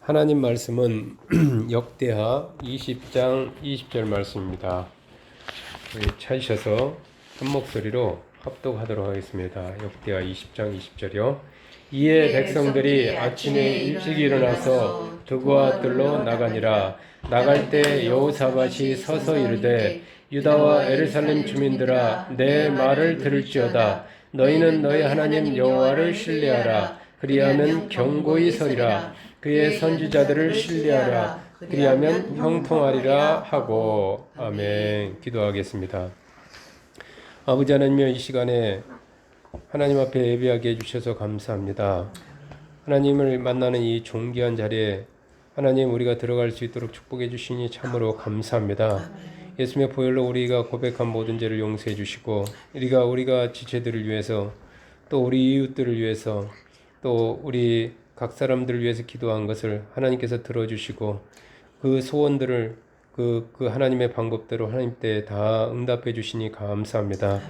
하나님 말씀은 역대하 20장 20절 말씀입니다. 찾으셔서 한 목소리로 합독하도록 하겠습니다. 역대하 20장 20절이요. 이에 백성들이 아침에 일찍 일어나서 두구와 뜰로 나가니라. 나갈 때 여호사밧이 서서 이르되 유다와 예루살렘 주민들아 내 말을 들을지어다. 너희는 너희 하나님 여호와를 신뢰하라. 그리하면 견고히 서리라. 그의 선지자들을 신뢰하라. 그리하면 형통하리라 하고. 아멘. 기도하겠습니다. 아버지 하나님여, 이 시간에 하나님 앞에 예배하게 해주셔서 감사합니다. 하나님을 만나는 이 존귀한 자리에 하나님 우리가 들어갈 수 있도록 축복해 주시니 참으로 감사합니다. 예수님의 보혈로 우리가 고백한 모든 죄를 용서해 주시고 우리가 지체들을 위해서 또 우리 이웃들을 위해서 또 우리 각 사람들을 위해서 기도한 것을 하나님께서 들어주시고 그 소원들을 그 하나님의 방법대로 하나님 때 다 응답해 주시니 감사합니다.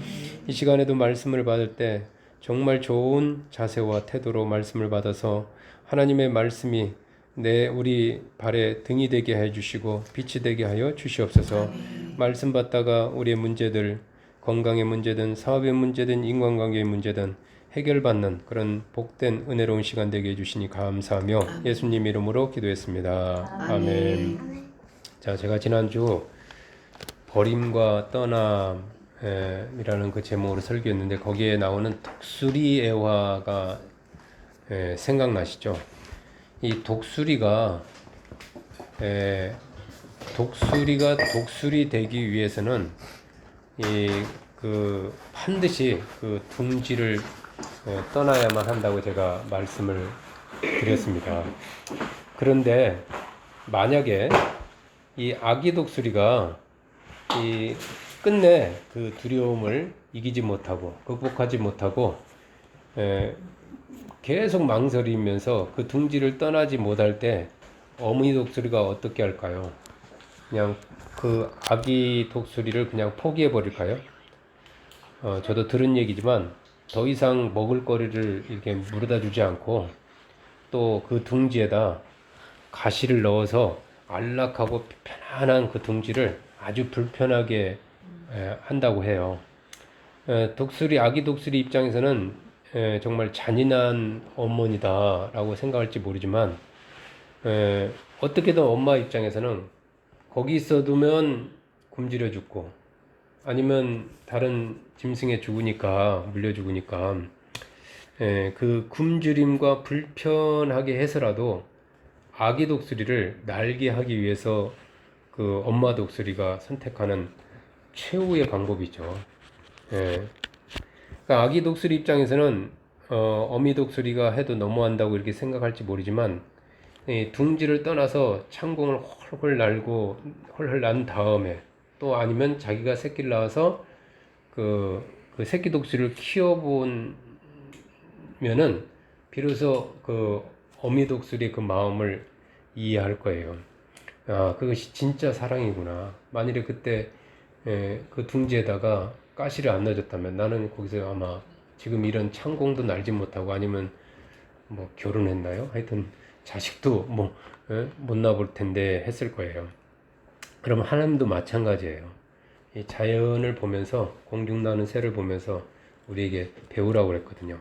이 시간에도 말씀을 받을 때 정말 좋은 자세와 태도로 말씀을 받아서 하나님의 말씀이 우리 발에 등이 되게 해 주시고 빛이 되게 하여 주시옵소서. 말씀 받다가 우리의 문제들, 건강의 문제든 사업의 문제든 인간관계의 문제든 해결받는 그런 복된 은혜로운 시간 되게 해주시니 감사하며 예수님 이름으로 기도했습니다. 아멘. 자, 제가 지난주 버림과 떠남이라는 그 제목으로 설교했는데 거기에 나오는 독수리 애화가 생각나시죠? 이 독수리가 독수리 되기 위해서는 반드시 그 둥지를 떠나야만 한다고 제가 말씀을 드렸습니다. 그런데 만약에 이 아기 독수리가 끝내 그 두려움을 이기지 못하고 극복하지 못하고 계속 망설이면서 그 둥지를 떠나지 못할 때 어머니 독수리가 어떻게 할까요? 그냥 그 아기 독수리를 그냥 포기해 버릴까요? 저도 들은 얘기지만 더 이상 먹을 거리를 이렇게 물어다 주지 않고 또 그 둥지에다 가시를 넣어서 안락하고 편안한 그 둥지를 아주 불편하게 한다고 해요. 아기 독수리 입장에서는 정말 잔인한 어머니다라고 생각할지 모르지만 어떻게든 엄마 입장에서는 거기 있어두면 굶주려 죽고 아니면 다른 짐승에 물려 죽으니까 그 굶주림과 불편하게 해서라도 아기 독수리를 날게 하기 위해서 그 엄마 독수리가 선택하는 최후의 방법이죠. 그러니까 아기 독수리 입장에서는 어미 독수리가 해도 너무한다고 이렇게 생각할지 모르지만 둥지를 떠나서 창공을 홀홀 난 다음에 또 아니면 자기가 새끼를 낳아서 그 새끼 독수리를 키워보면은 비로소 그 어미 독수리의 그 마음을 이해할 거예요. 아, 그것이 진짜 사랑이구나. 만일에 그때 그 둥지에다가 가시를 안 넣어줬다면 나는 거기서 아마 지금 이런 창공도 날지 못하고 아니면 뭐 결혼했나요? 하여튼 자식도 못 낳을 텐데 했을 거예요. 그럼 하나님도 마찬가지예요. 이 자연을 보면서 공중 나는 새를 보면서 우리에게 배우라고 그랬거든요.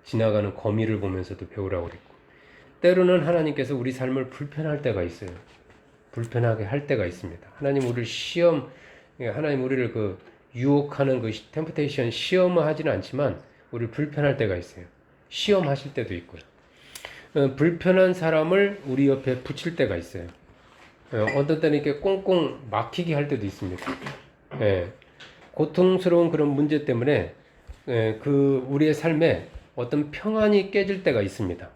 지나가는 거미를 보면서도 배우라고 그랬고 때로는 하나님께서 우리 삶을 불편할 때가 있어요. 불편하게 할 때가 있습니다. 하나님 우리를 그 유혹하는 그 템프테이션 시험을 하지는 않지만 우리를 불편할 때가 있어요. 시험하실 때도 있고요. 불편한 사람을 우리 옆에 붙일 때가 있어요. 어떤 때는 이렇게 꽁꽁 막히게 할 때도 있습니다. 고통스러운 그런 문제 때문에 우리의 삶에 어떤 평안이 깨질 때가 있습니다.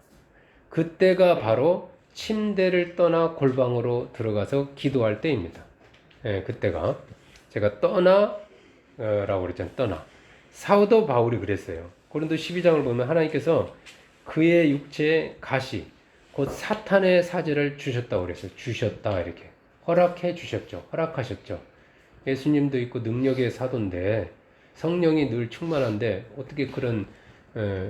그때가 바로 침대를 떠나 골방으로 들어가서 기도할 때입니다. 그때가 제가 라고 그랬잖아요. 사도 바울이 그랬어요. 고린도 12장을 보면 하나님께서 그의 육체에 가시 곧 사탄의 사제를 주셨다고 그랬어요. 주셨다 이렇게 허락해 주셨죠. 허락하셨죠. 예수님도 있고 능력의 사도인데 성령이 늘 충만한데 어떻게 그런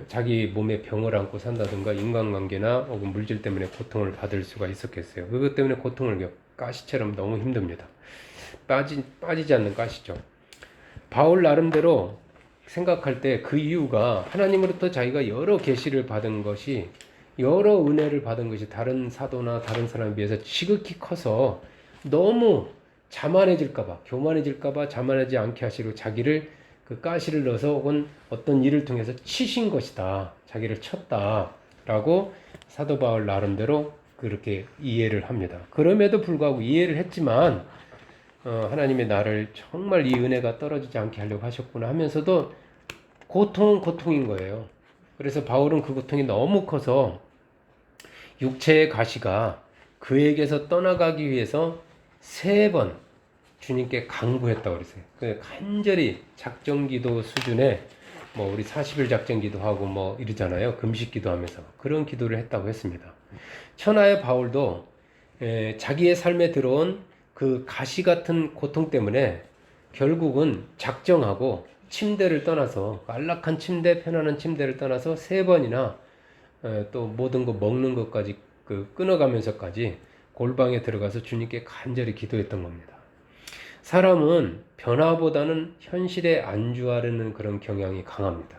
자기 몸에 병을 안고 산다든가 인간관계나 혹은 물질 때문에 고통을 받을 수가 있었겠어요. 그것 때문에 고통을 가시처럼 너무 힘듭니다. 빠지지 않는 가시죠. 바울 나름대로 생각할 때 그 이유가 하나님으로부터 자기가 여러 계시를 받은 것이, 여러 은혜를 받은 것이 다른 사도나 다른 사람에 비해서 지극히 커서 너무 자만해질까봐, 교만해질까봐 자만하지 않게 하시고 자기를 그 가시를 넣어서 혹은 어떤 일을 통해서 치신 것이다, 자기를 쳤다 라고 사도 바울 나름대로 그렇게 이해를 합니다. 그럼에도 불구하고 이해를 했지만 하나님의 나를 정말 이 은혜가 떨어지지 않게 하려고 하셨구나 하면서도 고통은 고통인 거예요. 그래서 바울은 그 고통이 너무 커서 육체의 가시가 그에게서 떠나가기 위해서 3번 주님께 강구했다고 그랬어요. 간절히 작정기도 수준의 우리 40일 작정기도 하고 이러잖아요. 금식기도 하면서 그런 기도를 했다고 했습니다. 천하의 바울도 자기의 삶에 들어온 그 가시 같은 고통 때문에 결국은 작정하고 침대를 떠나서, 안락한 침대, 편안한 침대를 떠나서 3번이나 또 모든 거 먹는 것까지 끊어가면서까지 골방에 들어가서 주님께 간절히 기도했던 겁니다. 사람은 변화보다는 현실에 안주하려는 그런 경향이 강합니다.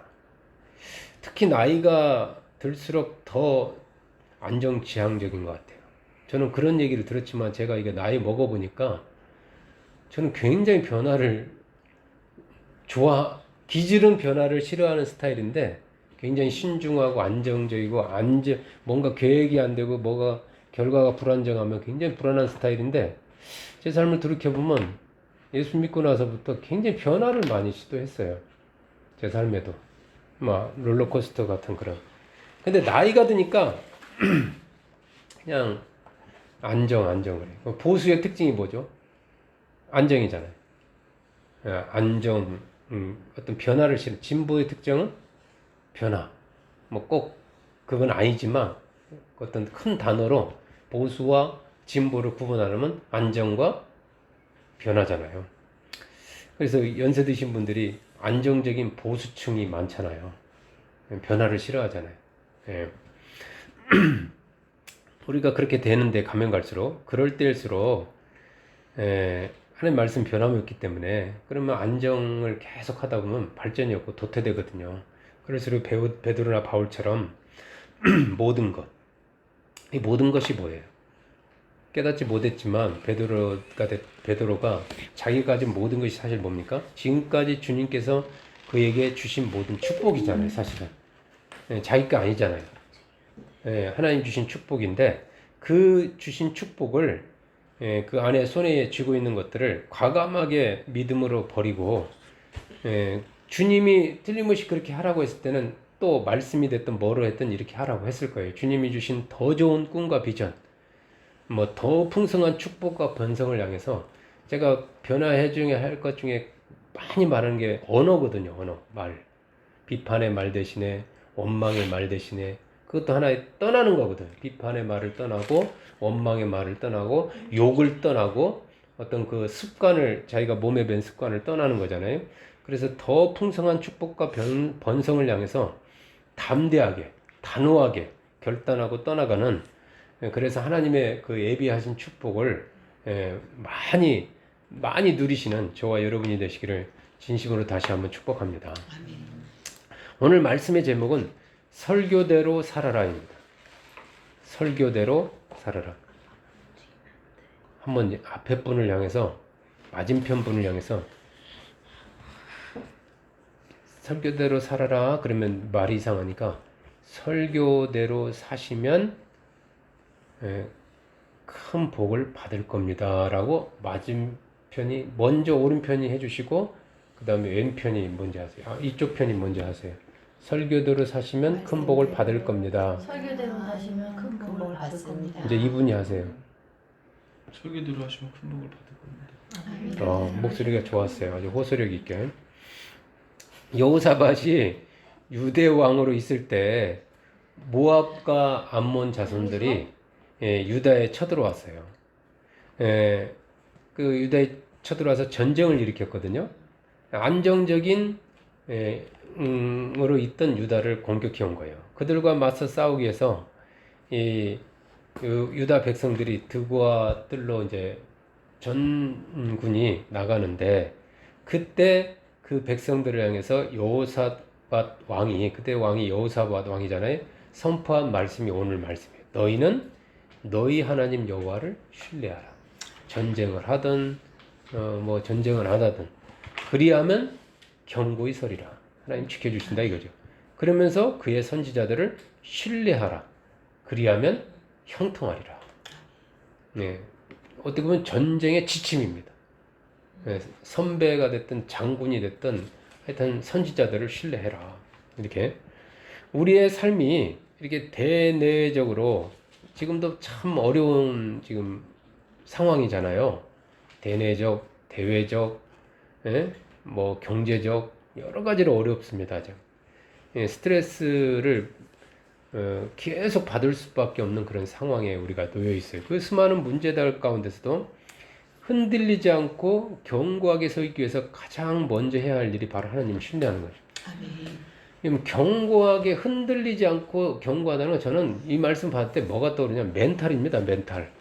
특히 나이가 들수록 더 안정지향적인 것 같아요. 저는 그런 얘기를 들었지만 제가 이게 나이 먹어보니까 저는 굉장히 변화를 기질은 변화를 싫어하는 스타일인데 굉장히 신중하고 안정적이고 뭔가 계획이 안 되고 뭐가 결과가 불안정하면 굉장히 불안한 스타일인데, 제 삶을 돌이켜보면 예수 믿고 나서부터 굉장히 변화를 많이 시도했어요. 제 삶에도 롤러코스터 같은 그런. 근데 나이가 드니까 그냥 안정을 해요. 보수의 특징이 뭐죠? 안정이잖아요. 안정, 어떤 변화를 싫어. 진보의 특징은 변화. 꼭 그건 아니지만 어떤 큰 단어로 보수와 진보를 구분하려면 안정과 변화잖아요. 그래서 연세 드신 분들이 안정적인 보수층이 많잖아요. 변화를 싫어하잖아요. 예. 우리가 그렇게 되는데 가면 갈수록, 그럴 때일수록 하나님 말씀 변함이 없기 때문에, 그러면 안정을 계속 하다 보면 발전이 없고 도태되거든요. 그럴수록 베드로나 바울처럼 이 모든 것이 뭐예요? 깨닫지 못했지만 베드로가 자기가 가진 모든 것이 사실 뭡니까? 지금까지 주님께서 그에게 주신 모든 축복이잖아요, 사실은. 자기 거 아니잖아요. 하나님 주신 축복인데, 그 주신 축복을 그 안에 손에 쥐고 있는 것들을 과감하게 믿음으로 버리고, 주님이 틀림없이 그렇게 하라고 했을 때는 또 말씀이 됐든 뭐로 했든 이렇게 하라고 했을 거예요. 주님이 주신 더 좋은 꿈과 비전, 더 풍성한 축복과 번성을 향해서, 제가 변화해 중에 할 것 중에 많이 말하는 게 언어거든요. 말. 비판의 말 대신에 원망의 말 대신에, 그것도 하나의 떠나는 거거든요. 비판의 말을 떠나고 원망의 말을 떠나고 욕을 떠나고 어떤 그 습관을, 자기가 몸에 밴 습관을 떠나는 거잖아요. 그래서 더 풍성한 축복과 번성을 향해서 담대하게, 단호하게 결단하고 떠나가는, 그래서 하나님의 그 예비하신 축복을 많이 많이 누리시는 저와 여러분이 되시기를 진심으로 다시 한번 축복합니다. 오늘 말씀의 제목은 설교대로 살아라입니다. 설교대로 살아라. 한번 앞에 분을 향해서, 맞은편 분을 향해서 설교대로 살아라 그러면 말이 이상하니까 설교대로 사시면 큰 복을 받을 겁니다 라고 맞은편이 먼저, 오른편이 해주시고 그 다음에 왼편이 먼저 하세요. 이쪽 편이 먼저 하세요. 설교대로 사시면 큰 복을 받을 겁니다. 설교대로 하시면 큰 복을 받을 겁니다. 이제 이분이 하세요. 설교대로 하시면 큰 복을 받을 겁니다. 목소리가 좋았어요. 아주 호소력 있게. 여호사밧이 유대 왕으로 있을 때 모압과 암몬 자손들이 유다에 쳐들어왔어요. 그 유다에 쳐들어와서 전쟁을 일으켰거든요. 안정적인 으로 있던 유다를 공격해 온 거예요. 그들과 맞서 싸우기 위해서 유다 백성들이 드고와 뜰로 이제 전군이 나가는데, 그때 그 백성들을 향해서 여호사밧 왕이, 그때 왕이 여호사밧 왕이잖아요. 선포한 말씀이 오늘 말씀이에요. 너희는 너희 하나님 여호와를 신뢰하라. 전쟁을 하든 뭐 전쟁을 안 하든 그리하면 견고히 서리라. 하나님 지켜주신다 이거죠. 그러면서 그의 선지자들을 신뢰하라. 그리하면 형통하리라. 네. 어떻게 보면 전쟁의 지침입니다. 네. 선배가 됐든 장군이 됐든 하여튼 선지자들을 신뢰해라. 이렇게 우리의 삶이 이렇게 대내적으로 지금도 참 어려운 지금 상황이잖아요. 대내적, 대외적, 뭐 경제적 여러 가지로 어렵습니다. 스트레스를 계속 받을 수밖에 없는 그런 상황에 우리가 놓여 있어요. 그 수많은 문제들 가운데서도 흔들리지 않고 견고하게 서 있기 위해서 가장 먼저 해야 할 일이 바로 하나님을 신뢰하는 거죠. 아멘. 견고하게 흔들리지 않고 견고하다는 건, 저는 이 말씀 받을 때 뭐가 떠오르냐면 멘탈입니다. 멘탈.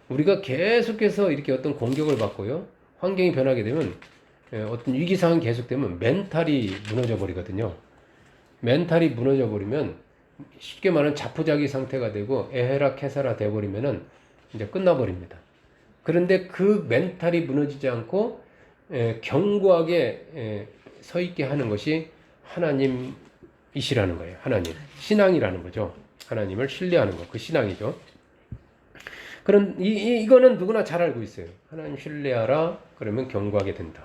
우리가 계속해서 이렇게 어떤 공격을 받고요, 환경이 변하게 되면, 어떤 위기 상황이 계속되면 멘탈이 무너져 버리거든요. 멘탈이 무너져 버리면 쉽게 말하면 자포자기 상태가 되고 에헤라 캐사라 돼 버리면은 이제 끝나 버립니다. 그런데 그 멘탈이 무너지지 않고 견고하게 서 있게 하는 것이 하나님이시라는 거예요. 하나님. 신앙이라는 거죠. 하나님을 신뢰하는 것. 그 신앙이죠. 그런 이거는 누구나 잘 알고 있어요. 하나님 신뢰하라. 그러면 견고하게 된다.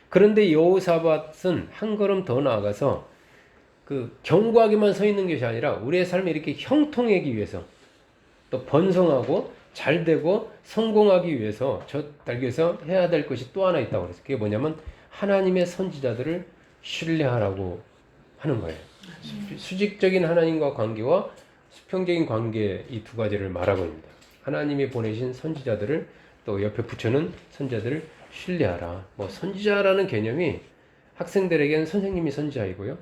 그런데 여호사밧은 한 걸음 더 나아가서 그 견고하게만 서 있는 것이 아니라 우리의 삶이 이렇게 형통하기 위해서, 또 번성하고 잘 되고 성공하기 위해서 달기위해서 해야 될 것이 또 하나 있다고 그랬어요. 그게 뭐냐면 하나님의 선지자들을 신뢰하라고 하는 거예요. 수직적인 하나님과 관계와 수평적인 관계, 이 두 가지를 말하고 있습니다. 하나님이 보내신 선지자들을, 또 옆에 붙여놓은 선지자들을 신뢰하라. 뭐 선지자라는 개념이 학생들에게는 선생님이 선지자이고요,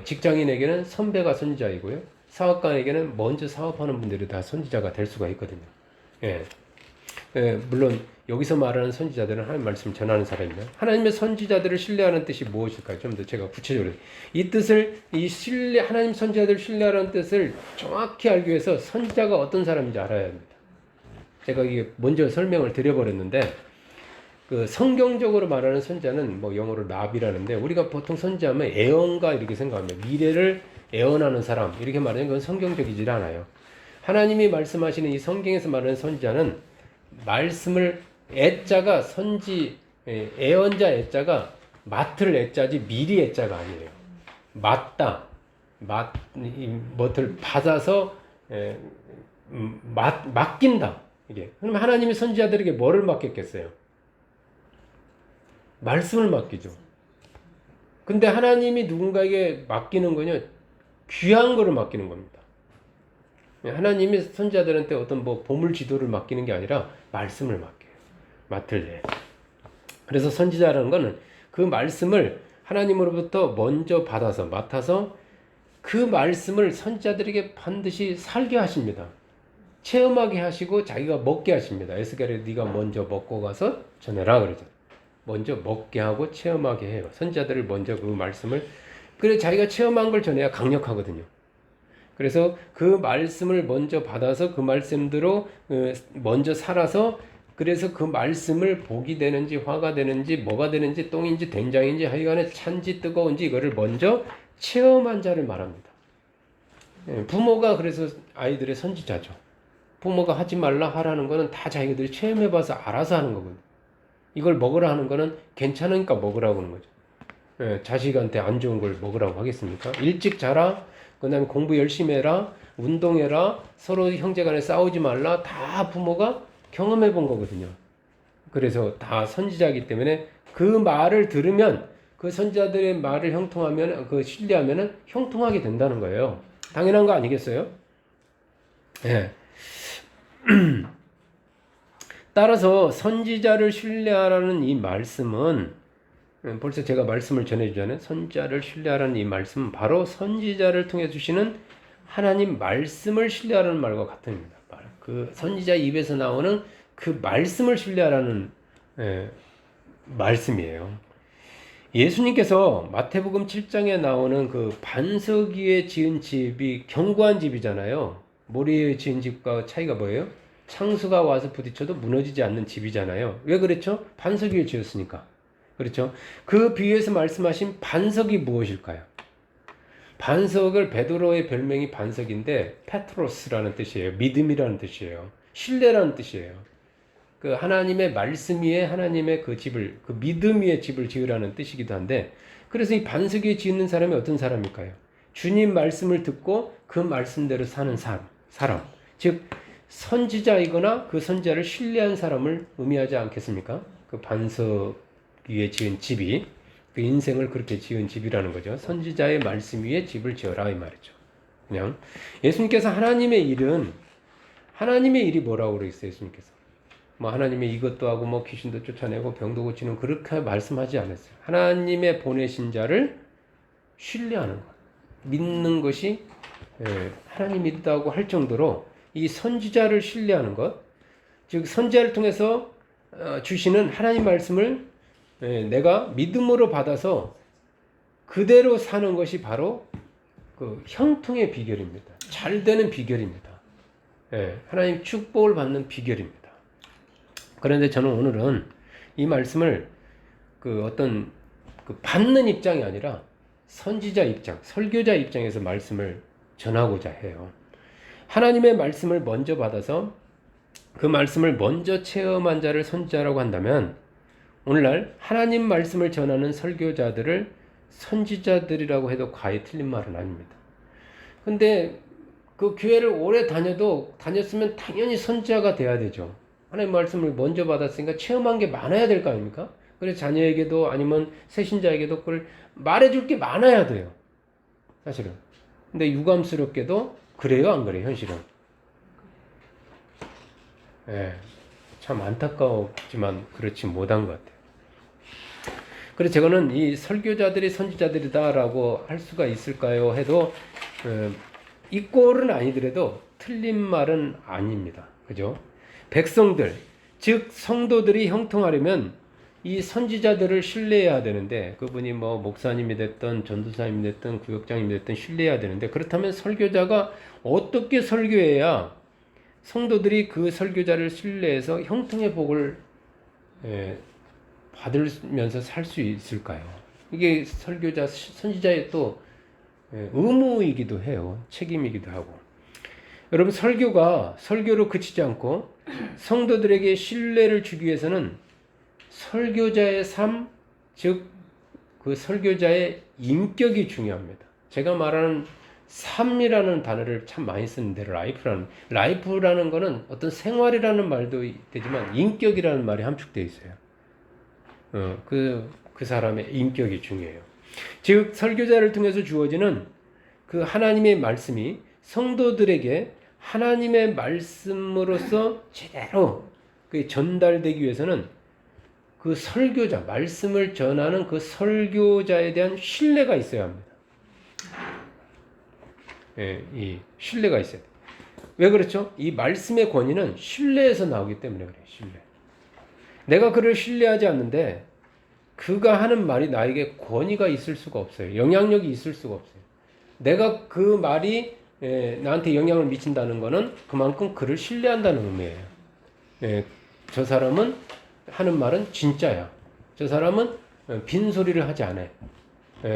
직장인에게는 선배가 선지자이고요, 사업가에게는 먼저 사업하는 분들이 다 선지자가 될 수가 있거든요. 물론 여기서 말하는 선지자들은 하나님 말씀을 전하는 사람입니다. 하나님의 선지자들을 신뢰하는 뜻이 무엇일까요? 좀 더 제가 구체적으로 이 뜻을, 하나님 선지자들을 신뢰하는 뜻을 정확히 알기 위해서 선지자가 어떤 사람인지 알아야 합니다. 제가 이게 먼저 설명을 드려버렸는데, 그 성경적으로 말하는 선지자는 뭐 영어로 랍이라는데, 우리가 보통 선지자하면 애언가 이렇게 생각합니다. 미래를 애언하는 사람 이렇게 말하면 그건 성경적이지 않아요. 하나님이 말씀하시는 이 성경에서 말하는 선지자는 말씀을, 애자가 애언자 애자가 맡을 애자지 미리 애자가 아니에요. 맡다, 뭐를 받아서 맡긴다. 이게 그럼 하나님이 선지자들에게 뭐를 맡겼겠어요? 말씀을 맡기죠. 근데 하나님이 누군가에게 맡기는 거냐? 귀한 거를 맡기는 겁니다. 하나님이 선지자들한테 어떤 뭐 보물 지도를 맡기는 게 아니라 말씀을 맡겨요. 맡을래. 그래서 선지자라는 거는 그 말씀을 하나님으로부터 먼저 받아서, 맡아서 그 말씀을 선지자들에게 반드시 살게 하십니다. 체험하게 하시고 자기가 먹게 하십니다. 에스겔에 네가 먼저 먹고 가서 전해라 그러죠. 먼저 먹게 하고 체험하게 해요. 선지자들을 먼저 그 말씀을, 그래 자기가 체험한 걸 전해야 강력하거든요. 그래서 그 말씀을 먼저 받아서 그 말씀대로 먼저 살아서, 그래서 그 말씀을 복이 되는지 화가 되는지 뭐가 되는지 똥인지 된장인지 하여간에 찬지 뜨거운지 이거를 먼저 체험한 자를 말합니다. 부모가 그래서 아이들의 선지자죠. 부모가 하지 말라 하라는 거는 다 자기들이 체험해봐서 알아서 하는 거거든요. 이걸 먹으라 하는 거는 괜찮으니까 먹으라고 하는 거죠. 자식한테 안 좋은 걸 먹으라고 하겠습니까? 일찍 자라, 그 다음에 공부 열심히 해라, 운동해라, 서로 형제간에 싸우지 말라, 다 부모가 경험해 본 거거든요. 그래서 다 선지자이기 때문에 그 말을 들으면, 그 선지자들의 말을 신뢰하면은 형통하게 된다는 거예요. 당연한 거 아니겠어요? 네. 따라서 선지자를 신뢰하라는 이 말씀은 벌써 제가 말씀을 전해주잖아요. 선지자를 신뢰하라는 이 말씀은 바로 선지자를 통해 주시는 하나님 말씀을 신뢰하라는 말과 같은 겁니다. 그 선지자 입에서 나오는 그 말씀을 신뢰하라는 말씀이에요. 예수님께서 마태복음 7장에 나오는 그 반석 위에 지은 집이 견고한 집이잖아요. 모래 위에 지은 집과 차이가 뭐예요? 창수가 와서 부딪혀도 무너지지 않는 집이잖아요. 왜 그렇죠? 반석 위에 지었으니까. 그렇죠? 그 비유에서 말씀하신 반석이 무엇일까요? 반석을 베드로의 별명이 반석인데 페트로스라는 뜻이에요. 믿음이라는 뜻이에요. 신뢰라는 뜻이에요. 그 하나님의 말씀 위에 하나님의 그 집을, 그 믿음 위에 집을 지으라는 뜻이기도 한데, 그래서 이 반석 위에 짓는 사람이 어떤 사람일까요? 주님 말씀을 듣고 그 말씀대로 사는 사람. 즉 선지자이거나 그 선지자를 신뢰한 사람을 의미하지 않겠습니까? 그 반석 위에 지은 집이 그 인생을 그렇게 지은 집이라는 거죠. 선지자의 말씀 위에 집을 지어라 이 말이죠. 그냥 예수님께서 하나님의 일이 뭐라고 그러겠어요? 예수님께서 뭐 하나님의 이것도 하고 뭐 귀신도 쫓아내고 병도 고치는 그렇게 말씀하지 않았어요. 하나님의 보내신 자를 신뢰하는 것, 믿는 것이 하나님 믿다고 할 정도로 이 선지자를 신뢰하는 것, 즉 선지자를 통해서 주시는 하나님 말씀을 내가 믿음으로 받아서 그대로 사는 것이 바로 그 형통의 비결입니다. 잘 되는 비결입니다. 하나님 축복을 받는 비결입니다. 그런데 저는 오늘은 이 말씀을 그 어떤 그 받는 입장이 아니라 선지자 입장, 설교자 입장에서 말씀을 전하고자 해요. 하나님의 말씀을 먼저 받아서 그 말씀을 먼저 체험한 자를 선지자라고 한다면 오늘날 하나님 말씀을 전하는 설교자들을 선지자들이라고 해도 과히 틀린 말은 아닙니다. 근데 그 교회를 오래 다녔으면 당연히 선지자가 돼야 되죠. 하나님 말씀을 먼저 받았으니까 체험한 게 많아야 될 거 아닙니까? 그래서 자녀에게도 아니면 새신자에게도 그걸 말해줄 게 많아야 돼요. 사실은. 근데 유감스럽게도 그래요, 안 그래요, 현실은? 참 안타까웠지만 그렇지 못한 것 같아요. 그래서 저거는 이 설교자들이 선지자들이다라고 할 수가 있을까요? 해도 이 꼴은 아니더라도 틀린 말은 아닙니다. 그죠? 백성들, 즉 성도들이 형통하려면 이 선지자들을 신뢰해야 되는데 그분이 뭐 목사님이 됐든 전도사님이 됐든 구역장님이 됐든 신뢰해야 되는데 그렇다면 설교자가 어떻게 설교해야 성도들이 그 설교자를 신뢰해서 형통의 복을 받으면서 살 수 있을까요? 이게 설교자, 선지자의 또 의무이기도 해요. 책임이기도 하고. 여러분 설교가 설교로 그치지 않고 성도들에게 신뢰를 주기 위해서는 설교자의 삶, 즉 그 설교자의 인격이 중요합니다. 제가 말하는 삶이라는 단어를 참 많이 쓰는데 라이프라는 거는 어떤 생활이라는 말도 되지만 인격이라는 말이 함축되어 있어요. 그 사람의 인격이 중요해요. 즉 설교자를 통해서 주어지는 그 하나님의 말씀이 성도들에게 하나님의 말씀으로서 제대로 전달되기 위해서는 그 설교자, 말씀을 전하는 그 설교자에 대한 신뢰가 있어야 합니다. 이 신뢰가 있어야 돼요. 왜 그렇죠? 이 말씀의 권위는 신뢰에서 나오기 때문에 그래요. 신뢰. 내가 그를 신뢰하지 않는데 그가 하는 말이 나에게 권위가 있을 수가 없어요. 영향력이 있을 수가 없어요. 내가 그 말이 나한테 영향을 미친다는 것은 그만큼 그를 신뢰한다는 의미예요. 저 사람은 하는 말은 진짜야. 저 사람은 빈소리를 하지 않아요.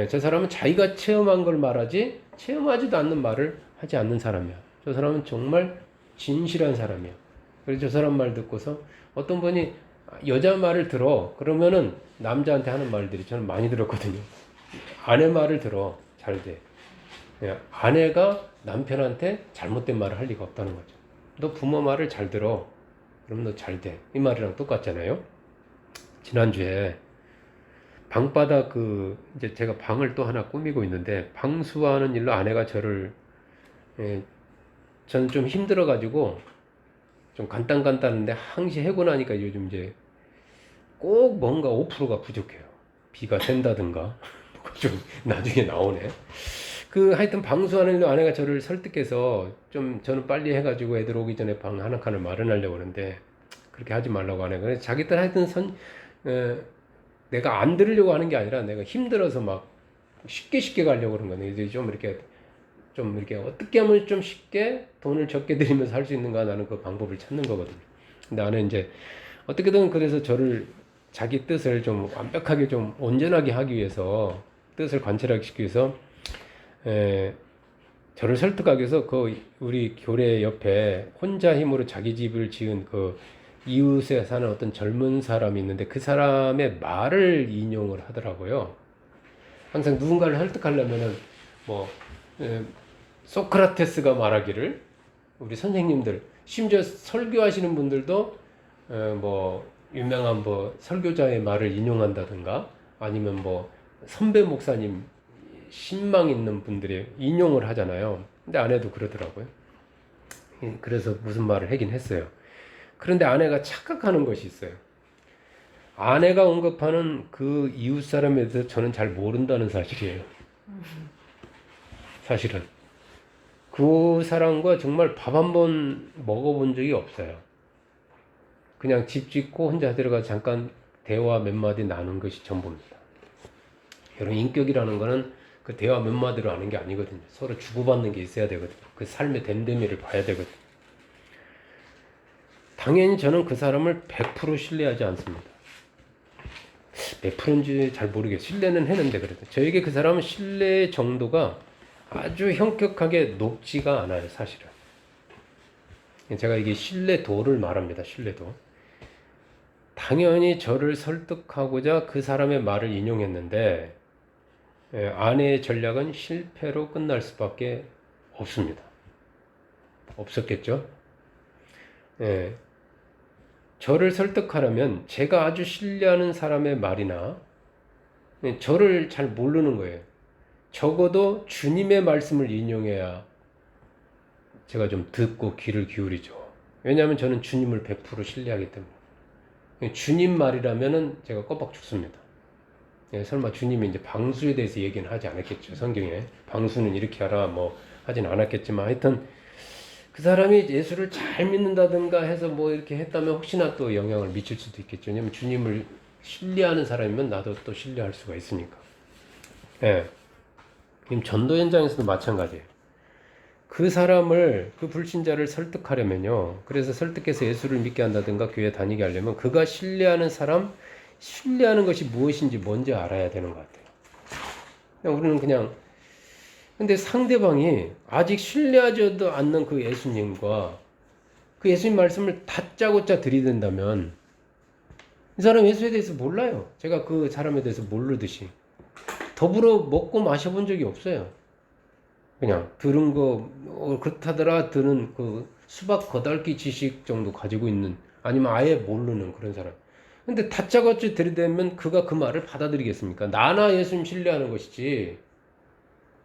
저 사람은 자기가 체험한 걸 말하지 체험하지도 않는 말을 하지 않는 사람이야. 저 사람은 정말 진실한 사람이야. 그래서 저 사람 말 듣고서 어떤 분이 여자 말을 들어 그러면은 남자한테 하는 말들이 저는 많이 들었거든요. 아내 말을 들어 잘 돼. 아내가 남편한테 잘못된 말을 할 리가 없다는 거죠. 너 부모 말을 잘 들어. 그럼 너 잘 돼. 이 말이랑 똑같잖아요. 지난주에 방바닥 이제 제가 방을 또 하나 꾸미고 있는데 방수하는 일로 아내가 저는 좀 힘들어가지고 좀 간단한데 항시 해고 나니까 요즘 이제 꼭 뭔가 5%가 부족해요. B가 된다든가 뭐가 좀 나중에 나오네. 하여튼 방수하는 아내가 저를 설득해서 좀 저는 빨리 해가지고 애들 오기 전에 방 하나 칸을 마련하려고 하는데 그렇게 하지 말라고 하네. 그래서 자기들 하여튼 내가 안 들으려고 하는 게 아니라 내가 힘들어서 막 쉽게 가려고 그런 거네. 이제 좀 이렇게 어떻게 하면 좀 쉽게 돈을 적게 들이면서 할 수 있는가, 나는 그 방법을 찾는 거거든요. 근데 나는 이제 어떻게든 그래서 저를 자기 뜻을 좀 완벽하게 좀 온전하게 하기 위해서, 뜻을 관철하게 시키기 위해서 저를 설득하기 위해서 우리 교회 옆에 혼자 힘으로 자기 집을 지은 이웃에 사는 어떤 젊은 사람이 있는데 그 사람의 말을 인용을 하더라고요. 항상 누군가를 설득하려면은 소크라테스가 말하기를, 우리 선생님들, 심지어 설교하시는 분들도 유명한 설교자의 말을 인용한다든가, 아니면 선배 목사님 신망 있는 분들이 인용을 하잖아요. 근데 아내도 그러더라고요. 그래서 무슨 말을 하긴 했어요. 그런데 아내가 착각하는 것이 있어요. 아내가 언급하는 그 이웃 사람에 대해서 저는 잘 모른다는 사실이에요. 사실은 그 사람과 정말 밥 한 번 먹어본 적이 없어요. 그냥 집 짓고 혼자 들어가 잠깐 대화 몇 마디 나눈 것이 전부입니다. 여러분, 인격이라는 거는 그 대화 몇 마디로 하는 게 아니거든요. 서로 주고받는 게 있어야 되거든요. 그 삶의 됨됨이를 봐야 되거든요. 당연히 저는 그 사람을 100% 신뢰하지 않습니다. 몇 프로인지 잘 모르겠어요. 신뢰는 했는데 그래도 저에게 그 사람은 신뢰의 정도가 아주 현격하게 높지가 않아요. 사실은 제가 이게 신뢰도를 말합니다. 신뢰도. 당연히 저를 설득하고자 그 사람의 말을 인용했는데 아내의 전략은 실패로 끝날 수밖에 없습니다. 없었겠죠? 저를 설득하려면 제가 아주 신뢰하는 사람의 말이나, 저를 잘 모르는 거예요. 적어도 주님의 말씀을 인용해야 제가 좀 듣고 귀를 기울이죠. 왜냐하면 저는 주님을 100% 신뢰하기 때문에. 주님 말이라면은 제가 껌박 죽습니다. 설마 주님이 이제 방수에 대해서 얘기는 하지 않았겠죠. 성경에 방수는 이렇게 하라 하진 않았겠지만, 하여튼 그 사람이 예수를 잘 믿는다든가 해서 이렇게 했다면 혹시나 또 영향을 미칠 수도 있겠죠. 왜냐면 주님을 신뢰하는 사람이면 나도 또 신뢰할 수가 있으니까. 전도 현장에서도 마찬가지예요. 그 사람을, 그 불신자를 설득하려면요, 그래서 설득해서 예수를 믿게 한다든가 교회 다니게 하려면 그가 신뢰하는 사람, 신뢰하는 것이 무엇인지 먼저 알아야 되는 것 같아요. 우리는 근데 상대방이 아직 신뢰하지도 않는 그 예수님과 그 예수님 말씀을 다짜고짜 들이댄다면 이 사람 예수에 대해서 몰라요. 제가 그 사람에 대해서 모르듯이 더불어 먹고 마셔본 적이 없어요. 그냥 들은 거 그렇다더라 드는 그 수박 거달기 지식 정도 가지고 있는, 아니면 아예 모르는 그런 사람. 근데 다짜고짜 들이대면 그가 그 말을 받아들이겠습니까? 나나 예수님 신뢰하는 것이지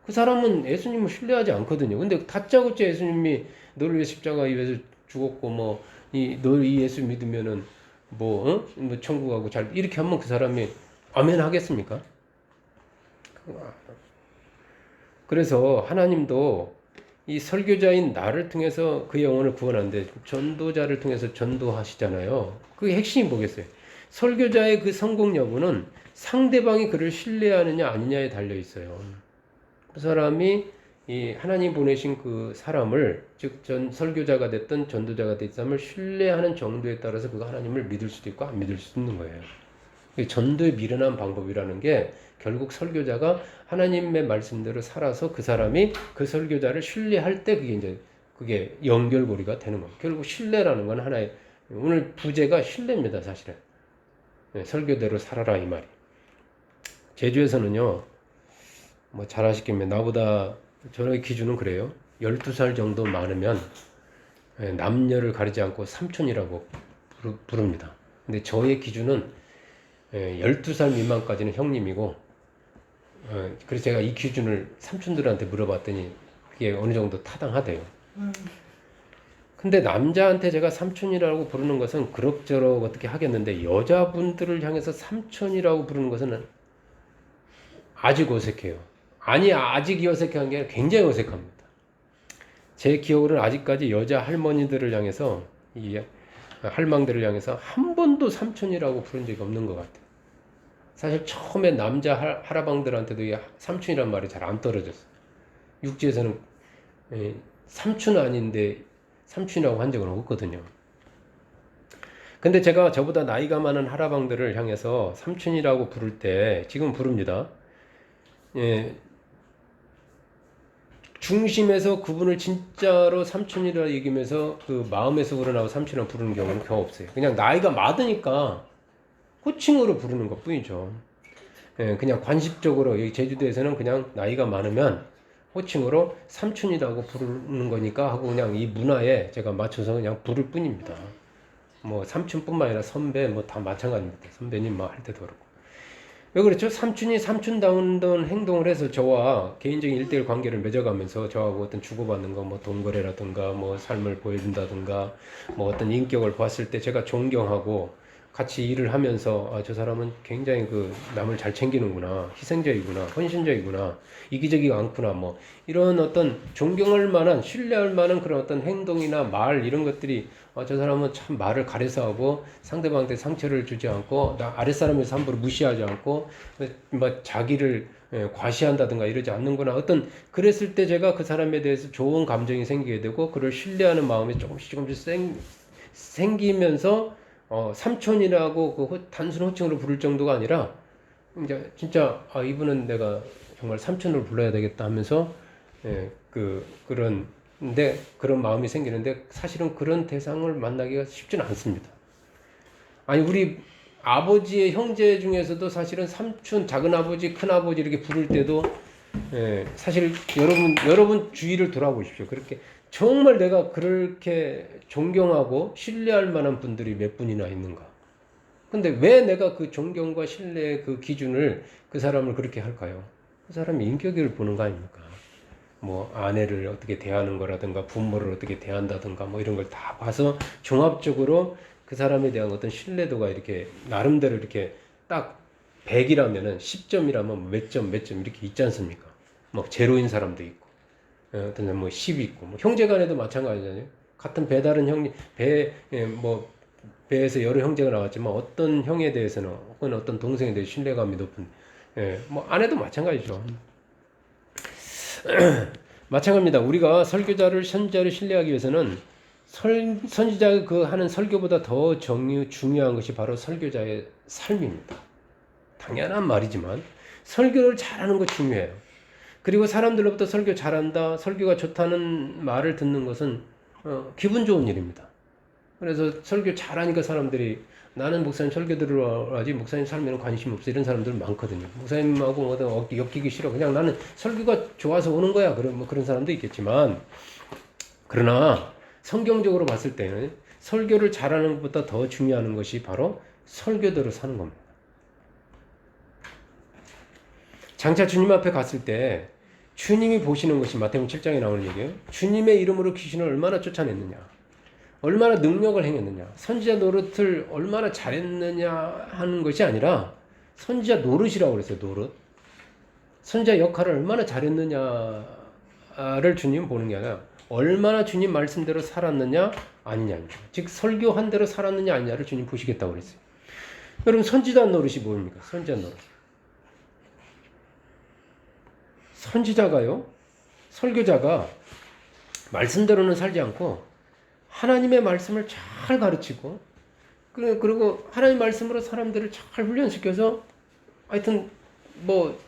그 사람은 예수님을 신뢰하지 않거든요. 근데 다짜고짜 예수님이 너를 위해 십자가에 위해서 죽었고 너 이 예수 믿으면은 천국 가고 잘, 이렇게 하면 그 사람이 아멘 하겠습니까? 그래서 하나님도 이 설교자인 나를 통해서 그 영혼을 구원하는데 전도자를 통해서 전도하시잖아요. 그게 핵심이 뭐겠어요? 설교자의 그 성공 여부는 상대방이 그를 신뢰하느냐 아니냐에 달려 있어요. 그 사람이 이 하나님 보내신 그 사람을, 즉 설교자가 됐든 전도자가 됐든 사람을 신뢰하는 정도에 따라서 그가 하나님을 믿을 수도 있고 안 믿을 수도 있는 거예요. 전도의 미련한 방법이라는 게 결국 설교자가 하나님의 말씀대로 살아서 그 사람이 그 설교자를 신뢰할 때 그게 연결고리가 되는 겁니다. 결국 신뢰라는 건 하나의, 오늘 부제가 신뢰입니다. 사실은 설교대로 살아라 이 말이. 제주에서는요, 잘 아시겠지만 나보다 저의 기준은 그래요. 12살 정도 많으면 남녀를 가리지 않고 삼촌이라고 부릅니다. 근데 저의 기준은 12살 미만까지는 형님이고, 그래서 제가 이 기준을 삼촌들한테 물어봤더니 그게 어느 정도 타당하대요. 근데 남자한테 제가 삼촌이라고 부르는 것은 그럭저럭 어떻게 하겠는데, 여자분들을 향해서 삼촌이라고 부르는 것은 아직 어색해요. 아니 아직 어색한 게 아니라 굉장히 어색합니다. 제 기억으로는 아직까지 여자 할머니들을 향해서 이 할망들을 향해서 한 번도 삼촌이라고 부른 적이 없는 것 같아요. 사실 처음에 남자 할아방들한테도 이 삼촌이란 말이 잘 안 떨어졌어요. 육지에서는 삼촌 아닌데 삼촌이라고 한 적은 없거든요. 근데 제가 저보다 나이가 많은 할아방들을 향해서 삼촌이라고 부를 때 지금 부릅니다. 예, 중심에서 그분을 진짜로 삼촌이라 얘기하면서 그 마음에서 우러나고 삼촌이라고 부르는 경우는 겨우 없어요. 그냥 나이가 많으니까 호칭으로 부르는 것 뿐이죠. 예, 그냥 관습적으로 여기 제주도에서는 그냥 나이가 많으면 호칭으로 삼촌이라고 부르는 거니까 하고 그냥 이 문화에 제가 맞춰서 그냥 부를 뿐입니다. 뭐 삼촌뿐만 아니라 선배 뭐 다 마찬가지입니다. 선배님 뭐 할 때도 그렇고. 왜 그렇죠? 삼촌이 삼촌다운 행동을 해서 저와 개인적인 1대1 관계를 맺어가면서 저하고 어떤 주고받는 거, 뭐 동거래라든가, 뭐 삶을 보여준다든가, 뭐 어떤 인격을 봤을 때 제가 존경하고 같이 일을 하면서 아, 저 사람은 굉장히 그 남을 잘 챙기는구나, 희생적이구나, 헌신적이구나, 이기적이가 않구나, 뭐 이런 어떤 존경할 만한, 신뢰할 만한 그런 어떤 행동이나 말 이런 것들이 아, 저 사람은 참 말을 가려서 하고 상대방한테 상처를 주지 않고 나 아랫사람에서 함부로 무시하지 않고 뭐 자기를 과시한다든가 이러지 않는구나. 어떤 그랬을 때 제가 그 사람에 대해서 좋은 감정이 생기게 되고 그를 신뢰하는 마음이 조금씩 생기면서 삼촌이라고 그 단순 호칭으로 부를 정도가 아니라 이제 진짜 아, 이분은 내가 정말 삼촌으로 불러야 되겠다 하면서 그런데 그런 마음이 생기는데 사실은 그런 대상을 만나기가 쉽지는 않습니다. 아니 우리 아버지의 형제 중에서도 사실은 삼촌, 작은 아버지, 큰 아버지 이렇게 부를 때도 사실 여러분 주위를 돌아보십시오. 그렇게 정말 내가 그렇게 존경하고 신뢰할 만한 분들이 몇 분이나 있는가? 근데 왜 내가 그 존경과 신뢰의 그 기준을 그 사람을 그렇게 할까요? 그 사람의 인격을 보는 거 아닙니까? 뭐 아내를 어떻게 대하는 거라든가 부모를 어떻게 대한다든가 뭐 이런 걸 다 봐서 종합적으로 그 사람에 대한 어떤 신뢰도가 이렇게 나름대로 이렇게 딱 100이라면은 10점이라면 몇 점 이렇게 있지 않습니까? 뭐 제로인 사람도 있고 어떤 사람 뭐 10 있고 뭐 형제간에도 마찬가지잖아요. 같은 배 다른 형님 뭐 배에서 여러 형제가 나왔지만 어떤 형에 대해서는 혹은 어떤 동생에 대해 신뢰감이 높은 뭐 아내도 마찬가지죠. 마찬가지입니다. 우리가 설교자를 선지자를 신뢰하기 위해서는 선지자가 그 하는 설교보다 더 중요한 것이 바로 설교자의 삶입니다. 당연한 말이지만 설교를 잘하는 거 중요해요. 그리고 사람들로부터 설교 잘한다, 설교가 좋다는 말을 듣는 것은 기분 좋은 일입니다. 그래서 설교 잘하니까 사람들이 나는 목사님 설교 들으러 하지 목사님 삶에는 관심 없어 이런 사람들 많거든요. 목사님하고 엮이기 싫어. 그냥 나는 설교가 좋아서 오는 거야. 그런 사람도 있겠지만 그러나 성경적으로 봤을 때는 설교를 잘하는 것보다 더 중요한 것이 바로 설교대로 사는 겁니다. 장차 주님 앞에 갔을 때 주님이 보시는 것이 마태복음 7장에 나오는 얘기예요. 주님의 이름으로 귀신을 얼마나 쫓아냈느냐, 얼마나 능력을 행했느냐, 선지자 노릇을 얼마나 잘했느냐 하는 것이 아니라 선지자 노릇이라고 그랬어요. 노릇. 선지자 역할을 얼마나 잘했느냐를 주님 보는 게 아니라 얼마나 주님 말씀대로 살았느냐 아니냐, 즉 설교한 대로 살았느냐 아니냐를 주님 보시겠다고 그랬어요. 여러분 선지자 노릇이 뭡니까? 선지자 노릇. 선지자가요, 설교자가 말씀대로는 살지 않고 하나님의 말씀을 잘 가르치고 그리고 하나님 말씀으로 사람들을 잘 훈련시켜서 하여튼 뭐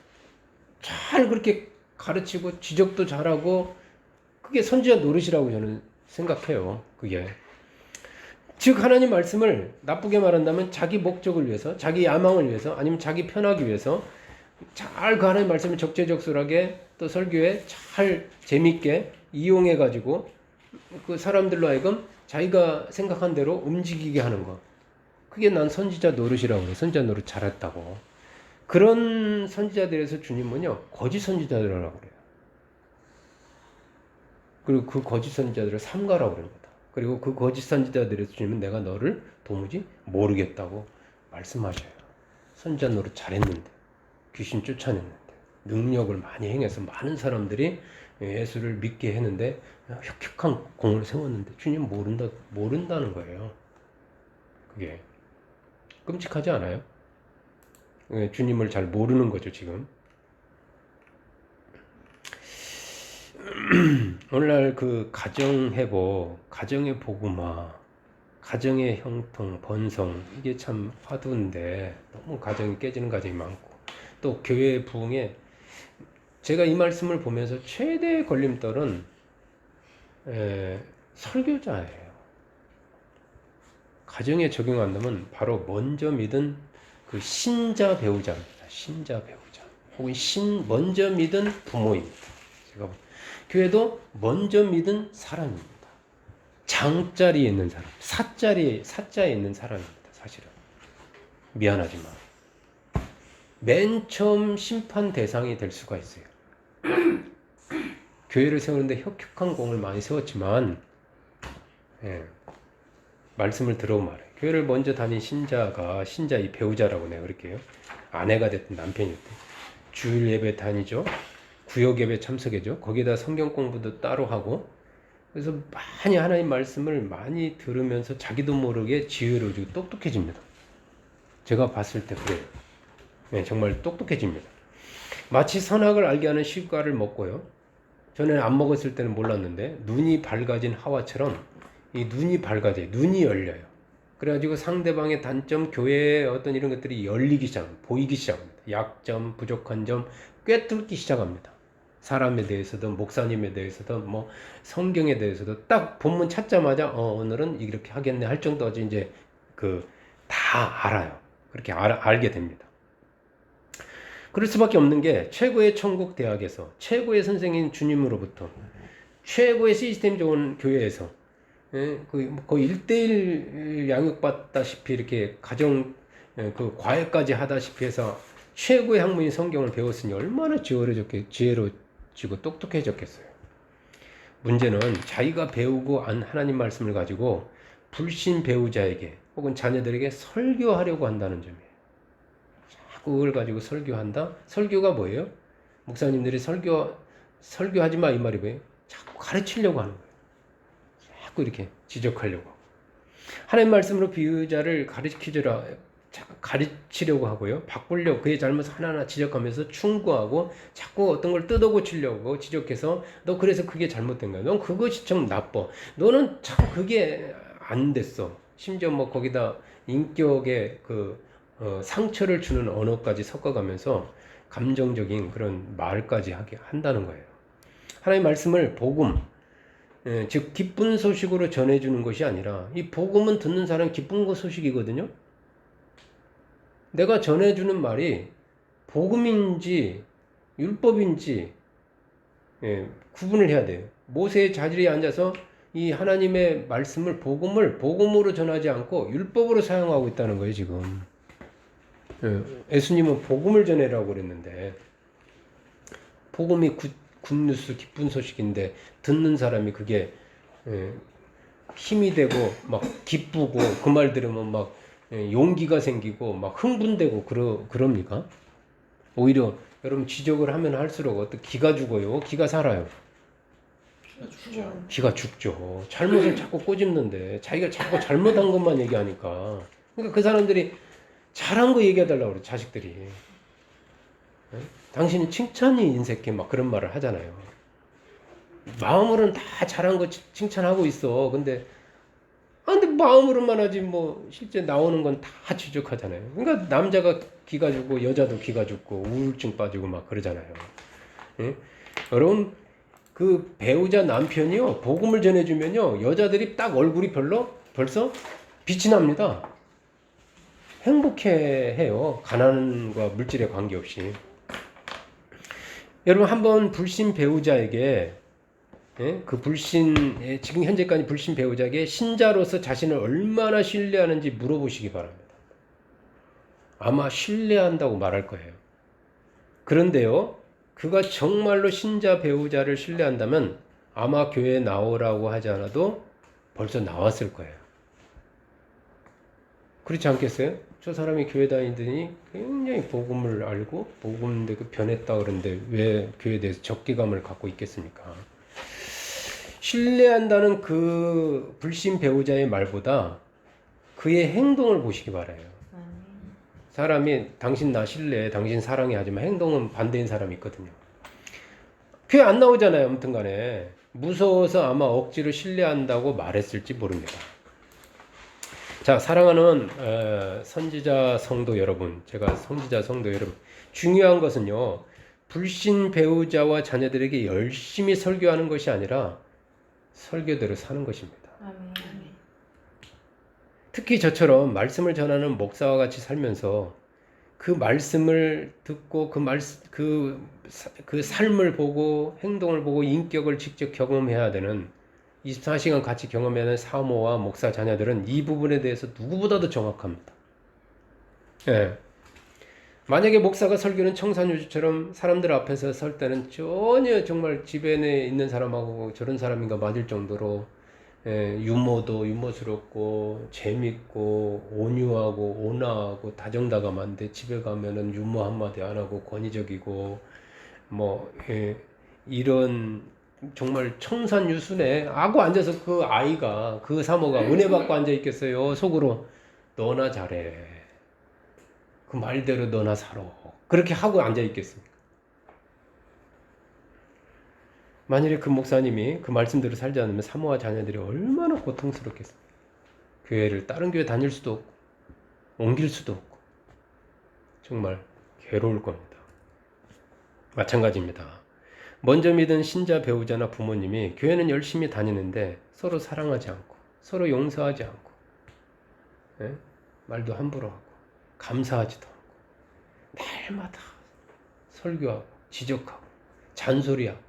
잘 그렇게 가르치고 지적도 잘하고 그게 선지자 노릇이라고 저는 생각해요. 그게 즉 하나님 말씀을 나쁘게 말한다면 자기 목적을 위해서, 자기 야망을 위해서, 아니면 자기 편하기 위해서 잘 그 하나님 말씀을 적재적소하게 또 설교에 잘 재밌게 이용해 가지고 그 사람들로 하여금 자기가 생각한 대로 움직이게 하는 거, 그게 난 선지자 노릇이라고 그래. 선지자 노릇 잘했다고. 그런 선지자들에서 주님은요 거짓 선지자들이라고 그래요. 그리고 그 거짓 선지자들을 삼가라고 그럽니다. 그리고 그 거짓 선지자들에서 주님은 내가 너를 도무지 모르겠다고 말씀하셔요. 선지자 노릇 잘했는데, 귀신 쫓아냈는데. 능력을 많이 행해서 많은 사람들이 예수를 믿게 했는데 혁혁한 공을 세웠는데 주님 모른다는 거예요. 그게 끔찍하지 않아요? 주님을 잘 모르는 거죠, 지금. 오늘날 그 가정회복, 가정의 복음화, 가정의 형통, 번성, 이게 참 화두인데 너무 가정이 깨지는 가정이 많고, 또 교회의 부흥에 제가 이 말씀을 보면서 최대의 걸림돌은 설교자예요. 가정에 적용한다면 바로 먼저 믿은 그 신자 배우자입니다. 신자 배우자. 혹은 먼저 믿은 부모입니다. 제가 교회도 먼저 믿은 사람입니다. 장자리에 있는 사람, 사자에 있는 사람입니다. 사실은. 미안하지만. 맨 처음 심판 대상이 될 수가 있어요. 교회를 세우는데 혁혁한 공을 많이 세웠지만, 말씀을 들어보면 말해요. 교회를 먼저 다닌 신자의 배우자라고 내가 그럴게요. 아내가 됐든 남편이 됐든. 주일 예배 다니죠. 구역 예배 참석해죠. 거기다 성경 공부도 따로 하고. 그래서 많이 하나님 말씀을 많이 들으면서 자기도 모르게 지혜로워지고 똑똑해집니다. 제가 봤을 때 그래요. 네, 정말 똑똑해집니다. 마치 선악을 알게 하는 실과를 먹고요. 전에 안 먹었을 때는 몰랐는데 눈이 밝아진 하와처럼 이 눈이 밝아져요. 눈이 열려요. 그래가지고 상대방의 단점, 교회의 어떤 이런 것들이 보이기 시작합니다. 약점, 부족한 점 꿰뚫기 시작합니다. 사람에 대해서도, 목사님에 대해서도, 뭐 성경에 대해서도 딱 본문 찾자마자 오늘은 이렇게 하겠네 할 정도까지 이제 다 알아요. 그렇게 알게 됩니다. 그럴 수밖에 없는 게 최고의 천국 대학에서 최고의 선생인 주님으로부터 최고의 시스템 좋은 교회에서 거의 1대1 양육받다시피 이렇게 가정 과외까지 하다시피 해서 최고의 학문인 성경을 배웠으니 얼마나 지혜로워지고 똑똑해졌겠어요. 문제는 자기가 배우고 안 하나님 말씀을 가지고 불신 배우자에게 혹은 자녀들에게 설교하려고 한다는 점이에요. 자꾸 그걸 가지고 설교한다? 설교가 뭐예요? 목사님들이 설교하지 마 이 말이 뭐예요? 자꾸 가르치려고 하는 거예요. 자꾸 이렇게 지적하려고. 하나님 말씀으로 비유자를 가르치려고 하고요. 바꾸려고 그의 잘못을 하나하나 지적하면서 충고하고 자꾸 어떤 걸 뜯어고치려고 지적해서 너 그래서 그게 잘못된 거야. 넌 그것이 좀 나빠. 너는 참 그게 안 됐어. 심지어 뭐 거기다 인격에 상처를 주는 언어까지 섞어가면서 감정적인 그런 말까지 하게 한다는 거예요. 하나님 말씀을 복음, 즉 기쁜 소식으로 전해주는 것이 아니라 이 복음은 듣는 사람 기쁜 소식이거든요. 내가 전해주는 말이 복음인지 율법인지 구분을 해야 돼요. 모세의 자리에 앉아서 이 하나님의 말씀을 복음으로 전하지 않고 율법으로 사용하고 있다는 거예요 지금. 예수님은 복음을 전해라고 그랬는데 복음이 굿뉴스 기쁜 소식인데 듣는 사람이 그게 힘이 되고 막 기쁘고 그 말 들으면 막 용기가 생기고 막 흥분되고 그럽니까? 오히려 여러분 지적을 하면 할수록 어떤 기가 죽어요? 기가 살아요? 기가 죽죠. 잘못을 자꾸 꼬집는데 자기가 자꾸 잘못한 것만 얘기하니까. 그러니까 그 사람들이 잘한 거 얘기해달라고 그래, 자식들이. 당신이 칭찬이 인색해 막 그런 말을 하잖아요. 마음으로는 다 잘한 거 칭찬하고 있어. 근데 마음으로만 하지 뭐 실제 나오는 건 다 지적하잖아요. 그러니까 남자가 기가 죽고 여자도 기가 죽고 우울증 빠지고 막 그러잖아요. 예? 여러분 그 배우자 남편이요 복음을 전해주면요 여자들이 딱 얼굴이 벌써 빛이 납니다. 행복해해요. 가난과 물질에 관계없이. 여러분 한번 불신 배우자에게 지금 현재까지 불신 배우자에게 신자로서 자신을 얼마나 신뢰하는지 물어보시기 바랍니다. 아마 신뢰한다고 말할 거예요. 그런데요, 그가 정말로 신자 배우자를 신뢰한다면 아마 교회에 나오라고 하지 않아도 벌써 나왔을 거예요. 그렇지 않겠어요? 저 사람이 교회 다니더니 굉장히 복음을 알고 복음인데 그 변했다 그러는데 왜 교회에 대해서 적개감을 갖고 있겠습니까? 신뢰한다는 그 불신 배우자의 말보다 그의 행동을 보시기 바라요. 사람이 당신 나 신뢰해, 당신 사랑해 하지만 행동은 반대인 사람이 있거든요. 교회 안 나오잖아요. 아무튼 간에 무서워서 아마 억지로 신뢰한다고 말했을지 모릅니다. 자, 사랑하는 선지자 성도 여러분, 제가 선지자 성도 여러분, 중요한 것은요, 불신 배우자와 자녀들에게 열심히 설교하는 것이 아니라 설교대로 사는 것입니다. 아멘. 특히 저처럼 말씀을 전하는 목사와 같이 살면서 그 말씀을 듣고 그 삶을 보고 행동을 보고 인격을 직접 경험해야 되는 24시간 같이 경험해야 하는 사모와 목사 자녀들은 이 부분에 대해서 누구보다도 정확합니다. 예. 만약에 목사가 설교는 청산유주처럼 사람들 앞에서 설 때는 전혀 정말 집에 있는 사람하고 저런 사람인가 맞을 정도로 유머도 유머스럽고 재밌고 온유하고 온화하고 다정다감한데 집에 가면은 유머 한마디 안 하고 권위적이고 이런 정말 청산유순에 하고 앉아서 그 아이가 그 사모가 은혜 받고 앉아 있겠어요? 속으로 너나 잘해, 그 말대로 너나 살아, 그렇게 하고 앉아 있겠습니까? 만일에 그 목사님이 그 말씀대로 살지 않으면 사모와 자녀들이 얼마나 고통스럽겠습니까? 교회를 다른 교회 다닐 수도 없고 옮길 수도 없고 정말 괴로울 겁니다. 마찬가지입니다. 먼저 믿은 신자 배우자나 부모님이 교회는 열심히 다니는데 서로 사랑하지 않고 서로 용서하지 않고 말도 함부로 하고 감사하지도 않고 날마다 설교하고 지적하고 잔소리하고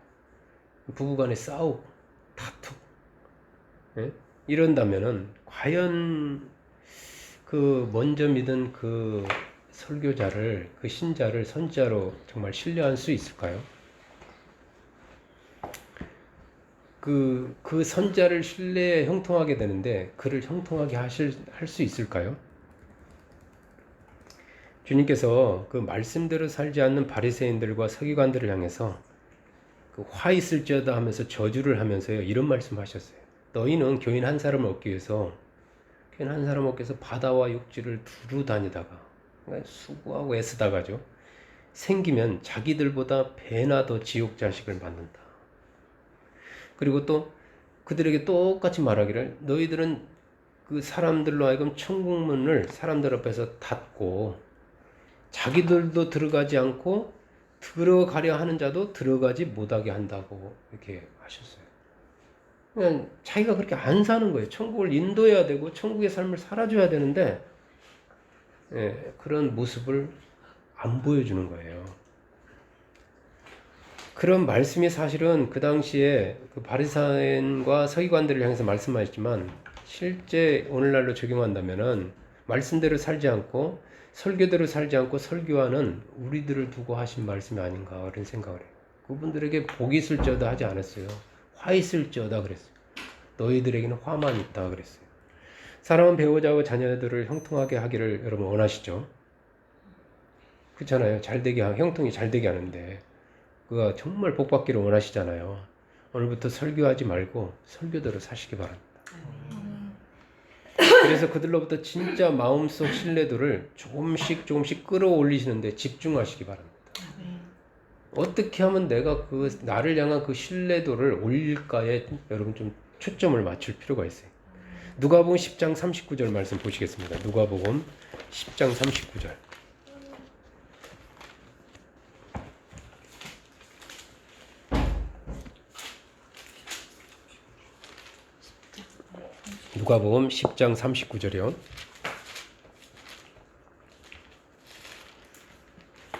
부부간에 싸우고 다투고 이런다면은 과연 그 먼저 믿은 그 설교자를, 그 신자를 선자로 정말 신뢰할 수 있을까요? 그 선자를 신뢰에 형통하게 되는데 그를 형통하게 할 수 있을까요? 주님께서 그 말씀대로 살지 않는 바리새인들과 서기관들을 향해서 그 화 있을지어다 하면서 저주를 하면서요, 이런 말씀하셨어요. 너희는 교인 한 사람을 얻기 위해서 바다와 육지를 두루 다니다가 수고하고 애쓰다가죠, 생기면 자기들보다 배나 더 지옥 자식을 만든다. 그리고 또 그들에게 똑같이 말하기를 너희들은 그 사람들로 하여금 천국문을 사람들 앞에서 닫고 자기들도 들어가지 않고 들어가려 하는 자도 들어가지 못하게 한다고 이렇게 하셨어요. 그냥 자기가 그렇게 안 사는 거예요. 천국을 인도해야 되고 천국의 삶을 살아줘야 되는데 그런 모습을 안 보여주는 거예요. 그런 말씀이 사실은 그 당시에 그 바리새인과 서기관들을 향해서 말씀하셨지만 실제 오늘날로 적용한다면은 말씀대로 살지 않고 설교대로 살지 않고 설교하는 우리들을 두고 하신 말씀이 아닌가 그런 생각을 해요. 그분들에게 복이 있을지어다 하지 않았어요. 화 있을지어다 그랬어요. 너희들에게는 화만 있다 그랬어요. 사랑하는 배우자와 자녀들을 형통하게 하기를 여러분 원하시죠? 그렇잖아요. 형통이 잘 되게 하는데 그가 정말 복 받기를 원하시잖아요. 오늘부터 설교하지 말고 설교대로 사시기 바랍니다. 그래서 그들로부터 진짜 마음속 신뢰도를 조금씩 끌어올리시는데 집중하시기 바랍니다. 어떻게 하면 내가 나를 향한 그 신뢰도를 올릴까에 여러분 좀 초점을 맞출 필요가 있어요. 누가복음 10장 39절 말씀 보시겠습니다. 누가복음 10장 39절. 누가복음 10장 39절이요.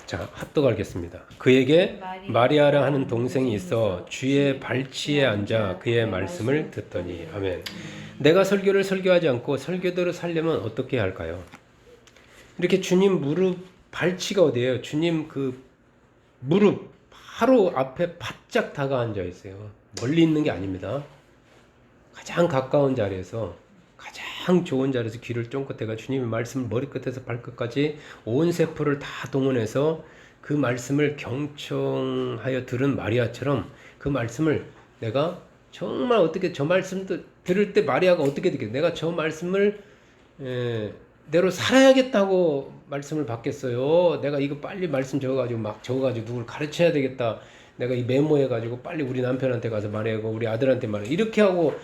자, 합독 하겠습니다. 그에게 마리아라 하는 동생이 있어 주의 발치에 앉아 그의 말씀을 듣더니. 아멘. 내가 설교를 설교하지 않고 설교대로 살려면 어떻게 해야 할까요? 이렇게 주님 무릎 발치가 어디예요? 주님 그 무릎 바로 앞에 바짝 다가 앉아 있어요. 멀리 있는 게 아닙니다. 가장 가까운 자리에서 가장 가장 좋은 자리에서 귀를 쫑긋해가 주님의 말씀을 머리끝에서 발끝까지 온 세포를 다 동원해서 그 말씀을 경청하여 들은 마리아처럼 그 말씀을 내가 정말 어떻게 저 말씀도 들을 때 마리아가 어떻게 듣겠어요? 내가 저 말씀을 대로 살아야겠다고 말씀을 받겠어요. 내가 이거 빨리 말씀 적어가지고 막 적어가지고 누굴 가르쳐야 되겠다. 내가 이 메모해가지고 빨리 우리 남편한테 가서 말하고 우리 아들한테 말해. 이렇게 하고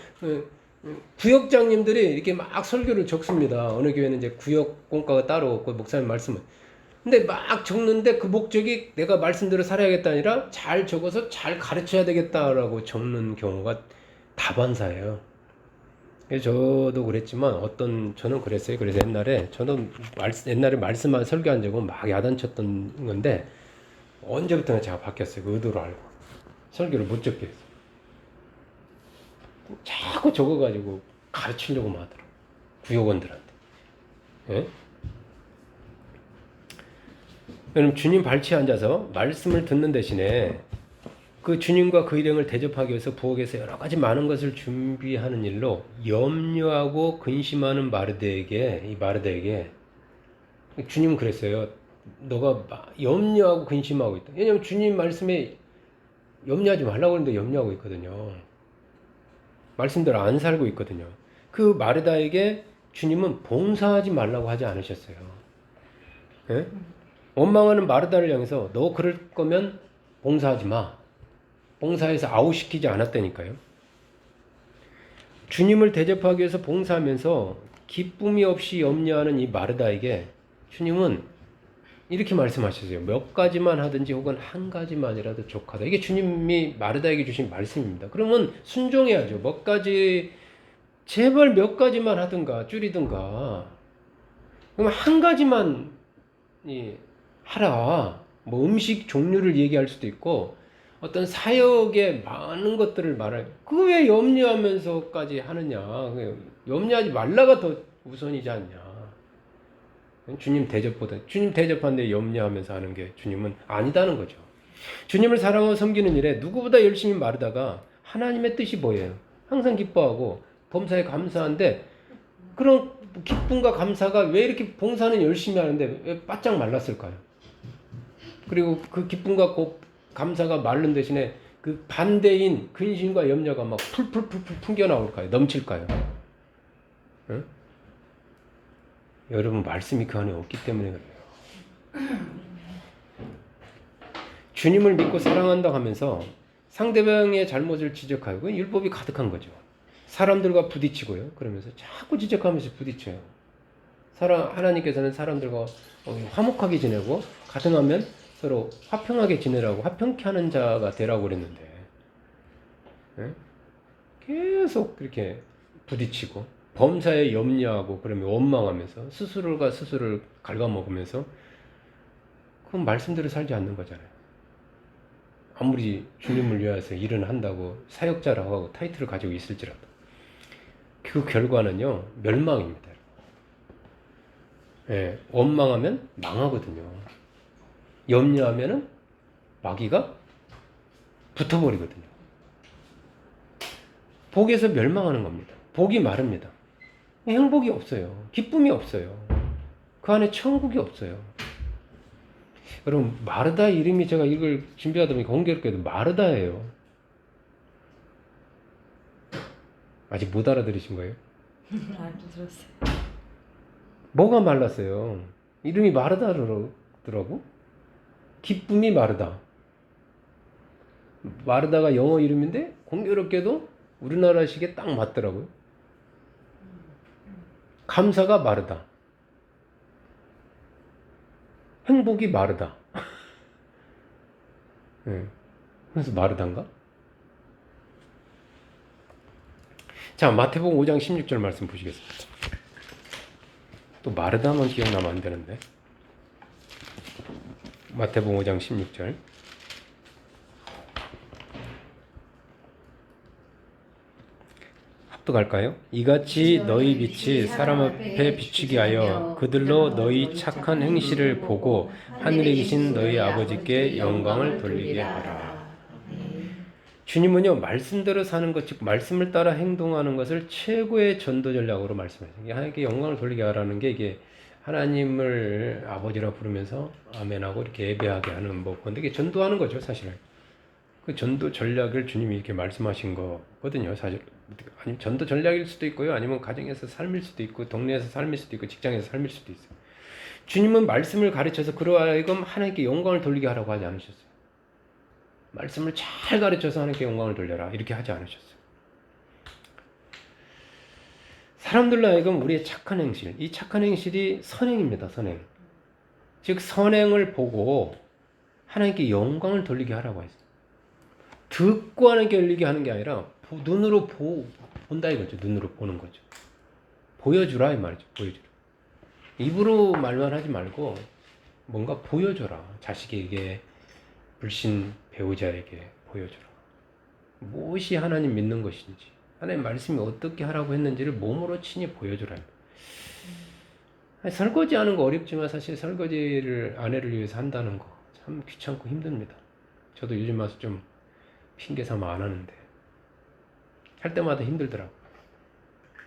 구역장님들이 이렇게 막 설교를 적습니다. 어느 교회는 이제 구역 공과가 따로 없고 목사님 말씀은. 근데 막 적는데 그 목적이 내가 말씀대로 살아야겠다 아니라 잘 적어서 잘 가르쳐야 되겠다라고 적는 경우가 다반사예요. 저도 그랬지만 저는 그랬어요. 그래서 옛날에 말씀만 설교한 적은 막 야단쳤던 건데 언제부터나 제가 바뀌었어요. 그 의도를 알고 설교를 못 적게 했어요. 자꾸 적어가지고 가르치려고 하더라고요. 구역원들한테. 예? 그럼 주님 발치에 앉아서 말씀을 듣는 대신에 그 주님과 그 일행을 대접하기 위해서 부엌에서 여러 가지 많은 것을 준비하는 일로 염려하고 근심하는 마르다에게 주님은 그랬어요. 너가 염려하고 근심하고 있다. 왜냐하면 주님 말씀에 염려하지 말라고 하는데 염려하고 있거든요. 말씀대로 안 살고 있거든요. 그 마르다에게 주님은 봉사하지 말라고 하지 않으셨어요. 예? 원망하는 마르다를 향해서 너 그럴 거면 봉사하지 마. 봉사해서 아웃시키지 않았다니까요. 주님을 대접하기 위해서 봉사하면서 기쁨이 없이 염려하는 이 마르다에게 주님은 이렇게 말씀하셨어요. 몇 가지만 하든지 혹은 한 가지만이라도 족하다. 이게 주님이 마르다에게 주신 말씀입니다. 그러면 순종해야죠. 제발 몇 가지만 하든가 줄이든가. 그럼 한 가지만 하라. 뭐 음식 종류를 얘기할 수도 있고 어떤 사역의 많은 것들을 말할. 그 왜 염려하면서까지 하느냐. 염려하지 말라가 더 우선이지 않냐. 주님 대접하는데 염려하면서 하는 게 주님은 아니다는 거죠. 주님을 사랑하고 섬기는 일에 누구보다 열심히 마르다가 하나님의 뜻이 뭐예요? 항상 기뻐하고 범사에 감사한데 그런 기쁨과 감사가 왜 이렇게 봉사는 열심히 하는데 왜 바짝 말랐을까요? 그리고 그 기쁨과 감사가 마른 대신에 그 반대인 근심과 염려가 막 풀풀 풍겨 나올까요? 넘칠까요? 응? 여러분 말씀이 그 안에 없기 때문에 그래요. 주님을 믿고 사랑한다 하면서 상대방의 잘못을 지적하고 그건 율법이 가득한 거죠. 사람들과 부딪히고요. 그러면서 자꾸 지적하면서 부딪혀요. 하나님께서는 사람들과 화목하게 지내고 가능하면 서로 화평하게 지내라고 화평케 하는 자가 되라고 그랬는데 네? 계속 그렇게 부딪히고 범사에 염려하고 그러면 원망하면서 스스로가 스스로를 갉아먹으면서 그건 말씀대로 살지 않는 거잖아요. 아무리 주님을 위해서 일을 한다고 사역자라고 하고 타이틀을 가지고 있을지라도 그 결과는요 멸망입니다. 예, 원망하면 망하거든요. 염려하면은 마귀가 붙어버리거든요. 복에서 멸망하는 겁니다. 복이 마릅니다. 행복이 없어요. 기쁨이 없어요. 그 안에 천국이 없어요. 여러분 마르다 이름이 제가 이걸 준비하다 보니까 공교롭게도 마르다예요. 아직 못 알아들으신 거예요? 알아들었어요. 뭐가 말랐어요? 이름이 마르다더라고? 기쁨이 마르다. 마르다가 영어 이름인데 공교롭게도 우리나라식에 딱 맞더라고요. 감사가 마르다. 행복이 마르다. 네. 그래서 마르다인가? 자, 마태복음 5장 16절 말씀 보시겠습니다. 또 마르다만 기억나면 안 되는데. 마태복음 5장 16절. 합독할까요? 이같이 너희 빛이 사람 앞에 비추게 하여 그들로 너희 착한 행실을 보고 하늘에 계신 너희 아버지께 영광을 돌리게 하라. 주님은요, 말씀대로 사는 것, 즉 말씀을 따라 행동하는 것을 최고의 전도 전략으로 말씀하십니다. 하나님께 영광을 돌리게 하라는 게 이게 하나님을 아버지라 부르면서 아멘하고 이렇게 예배하게 하는 뭐 건데 이게 전도하는 거죠, 사실은. 그 전도 전략을 주님이 이렇게 말씀하신 거거든요, 사실. 아니면 전도 전략일 수도 있고요, 아니면 가정에서 삶일 수도 있고, 동네에서 삶일 수도 있고, 직장에서 삶일 수도 있어요. 주님은 말씀을 가르쳐서 그러하여금 하나님께 영광을 돌리게 하라고 하지 않으셨어요. 말씀을 잘 가르쳐서 하나님께 영광을 돌려라 이렇게 하지 않으셨어요. 사람들로 하여금 우리의 착한 행실, 이 착한 행실이 선행입니다. 선행. 즉 선행을 보고 하나님께 영광을 돌리게 하라고 했어요. 듣고 하나님께 돌리게 하는 게 아니라 눈으로 본다 이거죠. 눈으로 보는 거죠. 보여주라 이 말이죠. 보여주라. 입으로 말만 하지 말고 뭔가 보여줘라. 자식에게, 불신 배우자에게 보여줘라. 무엇이 하나님 믿는 것인지, 하나님 말씀이 어떻게 하라고 했는지를 몸으로 친히 보여주라. 설거지 하는 거 어렵지만 사실 설거지를 아내를 위해서 한다는 거 참 귀찮고 힘듭니다. 저도 요즘 와서 좀 핑계 삼아 안 하는데 할 때마다 힘들더라고요.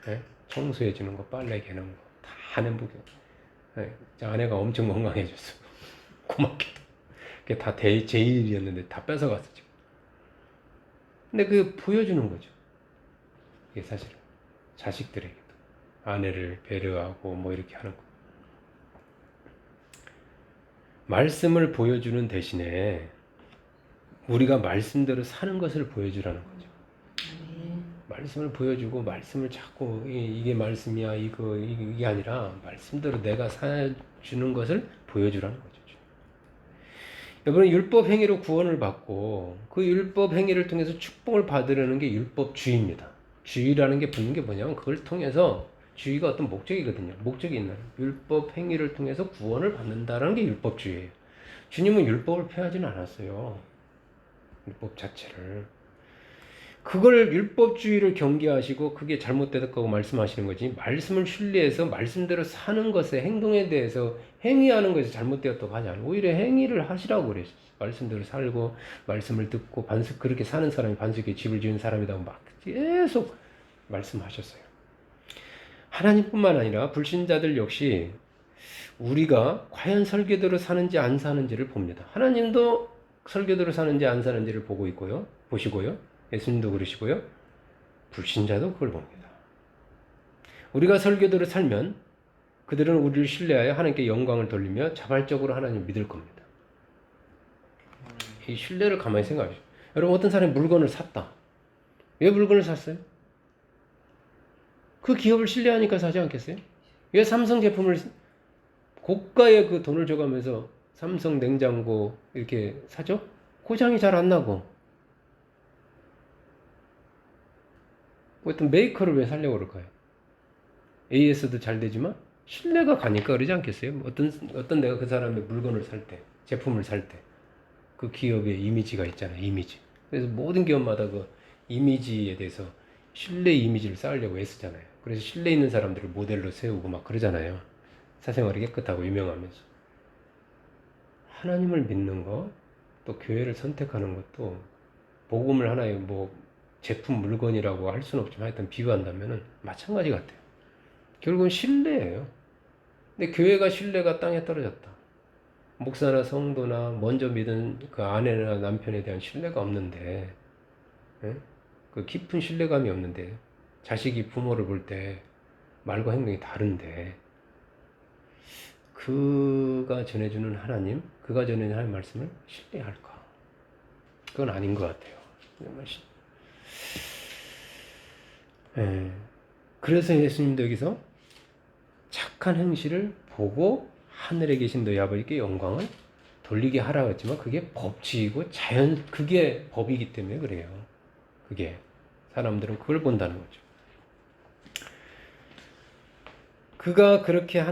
네? 청소해 주는 거, 빨래 개는 거 다 내보게. 네? 아내가 엄청 건강해졌어. 고맙게도. 그게 다 제 일이었는데 다 뺏어갔어 지금. 근데 그 보여주는 거죠. 이게 사실은 자식들에게도 아내를 배려하고 뭐 이렇게 하는 거. 말씀을 보여주는 대신에 우리가 말씀대로 사는 것을 보여주라는 거죠. 말씀을 보여주고 말씀을 자꾸 이게 말씀이야 이게 아니라 말씀대로 내가 살아주는 것을 보여주라는 거죠. 여러분 율법 행위로 구원을 받고 그 율법 행위를 통해서 축복을 받으려는 게 율법주의입니다. 주의라는 게 붙는 게 뭐냐면 그걸 통해서 주의가 어떤 목적이거든요. 목적이 있는 율법 행위를 통해서 구원을 받는다라는 게 율법주의예요. 주님은 율법을 폐하지는 않았어요. 율법 자체를. 그걸 율법주의를 경계하시고 그게 잘못되다고 말씀하시는 거지, 말씀을 신뢰해서 말씀대로 사는 것에 행동에 대해서 행위하는 것이 잘못되었다고 하지 않아요. 오히려 행위를 하시라고 그랬어요. 말씀대로 살고 말씀을 듣고 그렇게 사는 사람이 반석에 집을 지은 사람이라고 막 계속 말씀하셨어요. 하나님뿐만 아니라 불신자들 역시 우리가 과연 설교대로 사는지 안 사는지를 봅니다. 하나님도 설교대로 사는지 안 사는지를 보시고요. 예수님도 그러시고요. 불신자도 그걸 봅니다. 우리가 설교대로 살면 그들은 우리를 신뢰하여 하나님께 영광을 돌리며 자발적으로 하나님을 믿을 겁니다. 이 신뢰를 가만히 생각하십시오. 여러분 어떤 사람이 물건을 샀다. 왜 물건을 샀어요? 그 기업을 신뢰하니까 사지 않겠어요? 왜 삼성 제품을 고가의 그 돈을 줘가면서 삼성 냉장고 이렇게 사죠? 고장이 잘 안 나고. 어떤 메이커를 왜 살려고 그럴까요? AS도 잘 되지만 신뢰가 가니까 그러지 않겠어요? 어떤 내가 그 사람의 물건을 살 때, 제품을 살 때 그 기업의 이미지가 있잖아요. 이미지. 그래서 모든 기업마다 그 이미지에 대해서 신뢰 이미지를 쌓으려고 애쓰잖아요. 그래서 신뢰 있는 사람들을 모델로 세우고 막 그러잖아요. 사생활이 깨끗하고 유명하면서. 하나님을 믿는 거, 또 교회를 선택하는 것도 복음을 하나의 뭐 제품 물건이라고 할 수는 없지만 하여튼 비유한다면은 마찬가지 같아요. 결국은 신뢰예요. 근데 교회가 신뢰가 땅에 떨어졌다. 목사나 성도나 먼저 믿은 그 아내나 남편에 대한 신뢰가 없는데, 예? 그 깊은 신뢰감이 없는데, 자식이 부모를 볼 때 말과 행동이 다른데, 그가 전해주는 하나님, 그가 전해주는 하나님 말씀을 신뢰할까? 그건 아닌 것 같아요. 그래서 예수님도 여기서 착한 행실을 보고 하늘에 계신 너희 아버지께 영광을 돌리게 하라고 했지만 그게 법칙이고 그게 법이기 때문에 그래요. 그게 사람들은 그걸 본다는 거죠. 그가 그렇게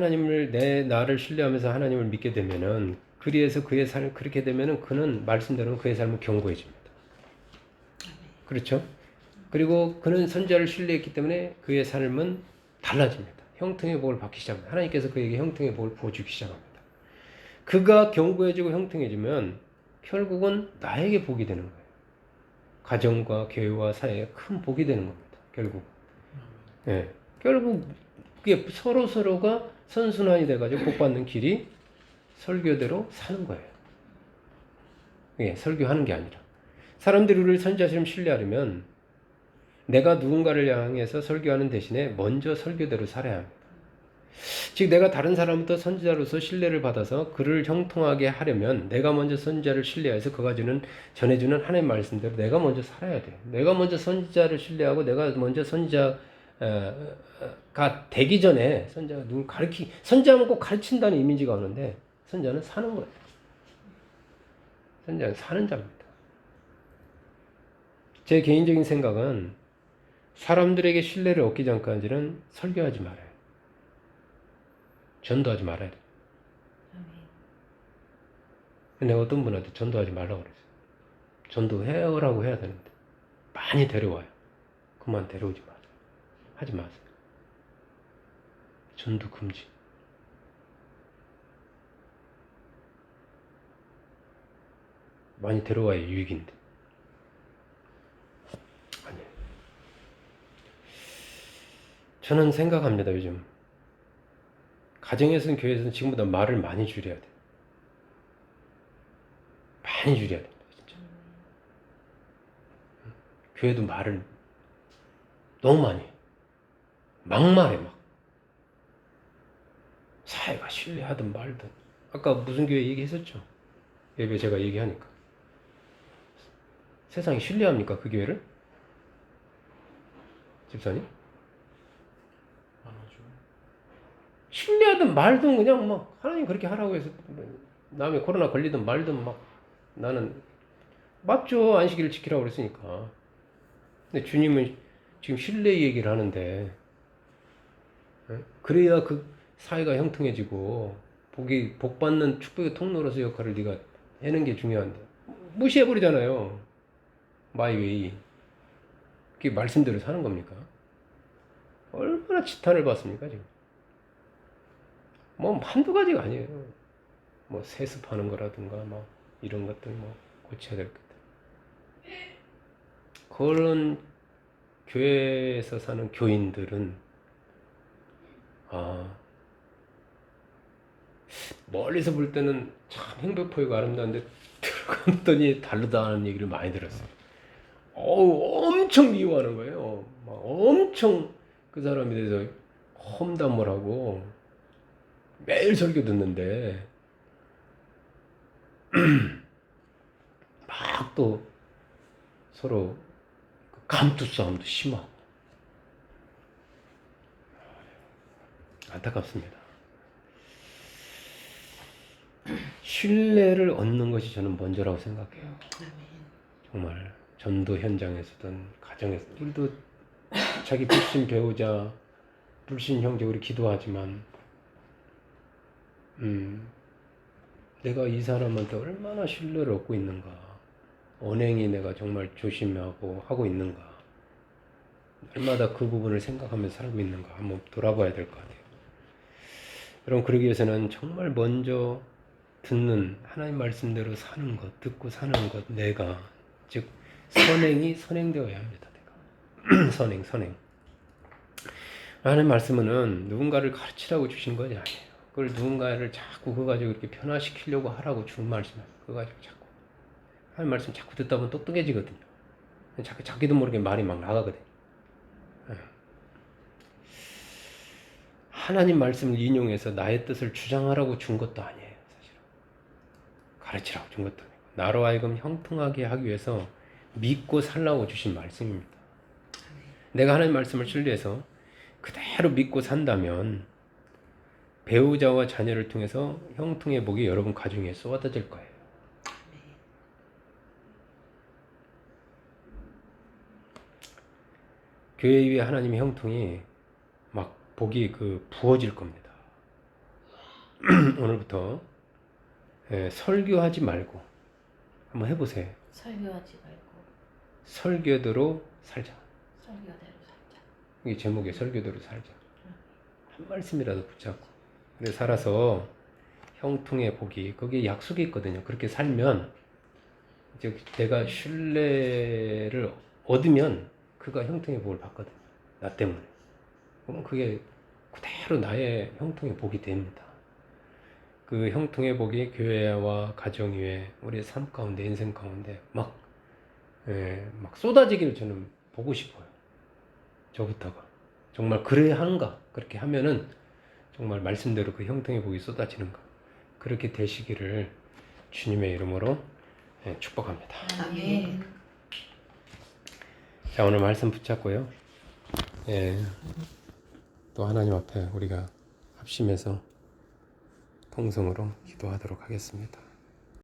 나를 신뢰하면서 하나님을 믿게 되면은 그리해서 그의 삶 그렇게 되면은 그는 말씀대로 그의 삶은 견고해집니다. 그렇죠? 그리고 그는 선지자를 신뢰했기 때문에 그의 삶은 달라집니다. 형통의 복을 받기 시작합니다. 하나님께서 그에게 형통의 복을 부어주기 시작합니다. 그가 견고해지고 형통해지면 결국은 나에게 복이 되는 거예요. 가정과 교회와 사회에 큰 복이 되는 겁니다. 결국. 예. 결국 그게 서로가 선순환이 돼가지고 복받는 길이 설교대로 사는 거예요. 예, 설교하는 게 아니라. 사람들이 우리를 선지자처럼 신뢰하려면 내가 누군가를 향해서 설교하는 대신에 먼저 설교대로 살아야 합니다. 즉 내가 다른 사람부터 선지자로서 신뢰를 받아서 그를 형통하게 하려면 내가 먼저 선지자를 신뢰해서 그가 전해주는 하나님의 말씀대로 내가 먼저 살아야 돼요. 내가 먼저 선지자를 신뢰하고 내가 먼저 선지자가 되기 전에 선지자가 누굴 선지자는 꼭 가르친다는 이미지가 오는데 선지자는 사는 거예요. 선지자는 사는 자입니다. 제 개인적인 생각은 사람들에게 신뢰를 얻기 전까지는 설교하지 말아요. 전도하지 말아야 돼요. 내가 어떤 분한테 전도하지 말라고 그랬어요. 전도해라고 해야 되는데 많이 데려와요. 그만 데려오지 마세요. 하지 마세요. 전도 금지. 많이 데려와야 유익인데. 아니에요. 저는 생각합니다. 요즘 가정에서는 교회에서는 지금보다 말을 많이 줄여야 돼요. 많이 줄여야 됩니다. 진짜. 교회도 말을 너무 많이 해요. 막말해 막. 사회가 신뢰하든 말든. 아까 무슨 교회 얘기했었죠? 예배 제가 얘기하니까. 세상이 신뢰합니까? 그 교회를? 집사님? 안 하죠. 신뢰하든 말든 그냥 막 하나님 그렇게 하라고 해서 남의 코로나 걸리든 말든 막 나는 맞죠. 안식일을 지키라고 그랬으니까. 근데 주님은 지금 신뢰 얘기를 하는데 그래야 그 사회가 형통해지고 복 받는 축복의 통로로서 역할을 네가 하는 게 중요한데 무시해버리잖아요. 마이웨이. 그게 말씀대로 사는 겁니까? 얼마나 지탄을 받습니까 지금? 뭐 한두 가지가 아니에요. 뭐 세습하는 거라든가 뭐 이런 것들 뭐 고쳐야 될 것들. 그런 교회에서 사는 교인들은 멀리서 볼 때는 참 행복보이고 아름다운데 들어갔더니 다르다 하는 얘기를 많이 들었어요. 엄청 미워하는 거예요. 막 엄청 그 사람에 대해서 험담을 하고 매일 설교 듣는데 막 또 서로 감투 싸움도 심하고 안타깝습니다. 신뢰를 얻는 것이 저는 먼저라고 생각해요. 정말 전도 현장에서든 가정에서든 우리도 자기 불신 배우자, 불신 형제 우리 기도하지만 내가 이 사람한테 얼마나 신뢰를 얻고 있는가, 언행이 내가 정말 조심하고 하고 있는가, 날마다 그 부분을 생각하면서 살고 있는가 한번 돌아봐야 될 것 같아요. 여러분 그러기 위해서는 정말 먼저 듣는 하나님 말씀대로 사는 것, 듣고 사는 것, 내가 즉 선행이 선행되어야 합니다. 내가 선행. 하나님 말씀은 누군가를 가르치라고 주신 것이 아니에요. 그걸 누군가를 자꾸 그거 가지고 이렇게 변화시키려고 하라고 준 말씀이에요. 그거 가지고 자꾸 하나님 말씀 자꾸 듣다 보면 똑똑해지거든요. 자기도 모르게 말이 막 나가거든요. 하나님 말씀을 인용해서 나의 뜻을 주장하라고 준 것도 아니에요. 사실은 가르치라고 준 것도 아니고 나로 하여금 형통하게 하기 위해서 믿고 살라고 주신 말씀입니다. 내가 하나님 말씀을 신뢰해서 그대로 믿고 산다면 배우자와 자녀를 통해서 형통의 복이 여러분 가정에 쏟아질 거예요. 교회 위에 하나님의 형통이 막 복이 부어질 겁니다. 오늘부터 설교하지 말고 한번 해보세요. 설교하지 말고 설교대로 살자. 설교대로 살자. 이게 제목이 설교대로 살자. 한 말씀이라도 붙잡고 그래 살아서 형통의 복이 거기에 약속이 있거든요. 그렇게 살면 즉 내가 신뢰를 얻으면 그가 형통의 복을 받거든. 나 때문에. 그럼 그게 그대로 나의 형통의 복이 됩니다. 그 형통의 복이 교회와 가정 위에 우리의 삶 가운데 인생 가운데 막 쏟아지기를 저는 보고 싶어요. 저부터가 정말 그래야 하는가? 그렇게 하면은 정말 말씀대로 그 형통의 복이 쏟아지는가? 그렇게 되시기를 주님의 이름으로 축복합니다. 아멘. 자, 오늘 말씀 붙잡고요. 또 하나님 앞에 우리가 합심해서 통성으로 기도하도록 하겠습니다.